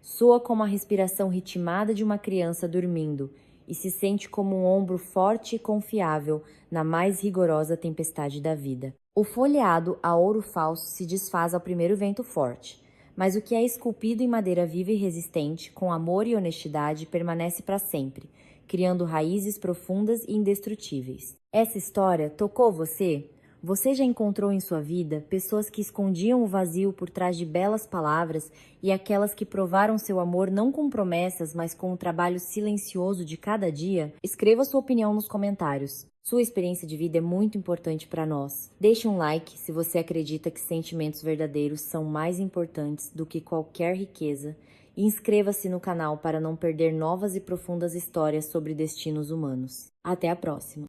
Soa como a respiração ritmada de uma criança dormindo e se sente como um ombro forte e confiável na mais rigorosa tempestade da vida. O folheado a ouro falso se desfaz ao primeiro vento forte, mas o que é esculpido em madeira viva e resistente, com amor e honestidade, permanece para sempre, criando raízes profundas e indestrutíveis. Essa história tocou você? Você já encontrou em sua vida pessoas que escondiam o vazio por trás de belas palavras e aquelas que provaram seu amor não com promessas, mas com o trabalho silencioso de cada dia? Escreva sua opinião nos comentários. Sua experiência de vida é muito importante para nós. Deixe um like se você acredita que sentimentos verdadeiros são mais importantes do que qualquer riqueza. E inscreva-se no canal para não perder novas e profundas histórias sobre destinos humanos. Até a próxima!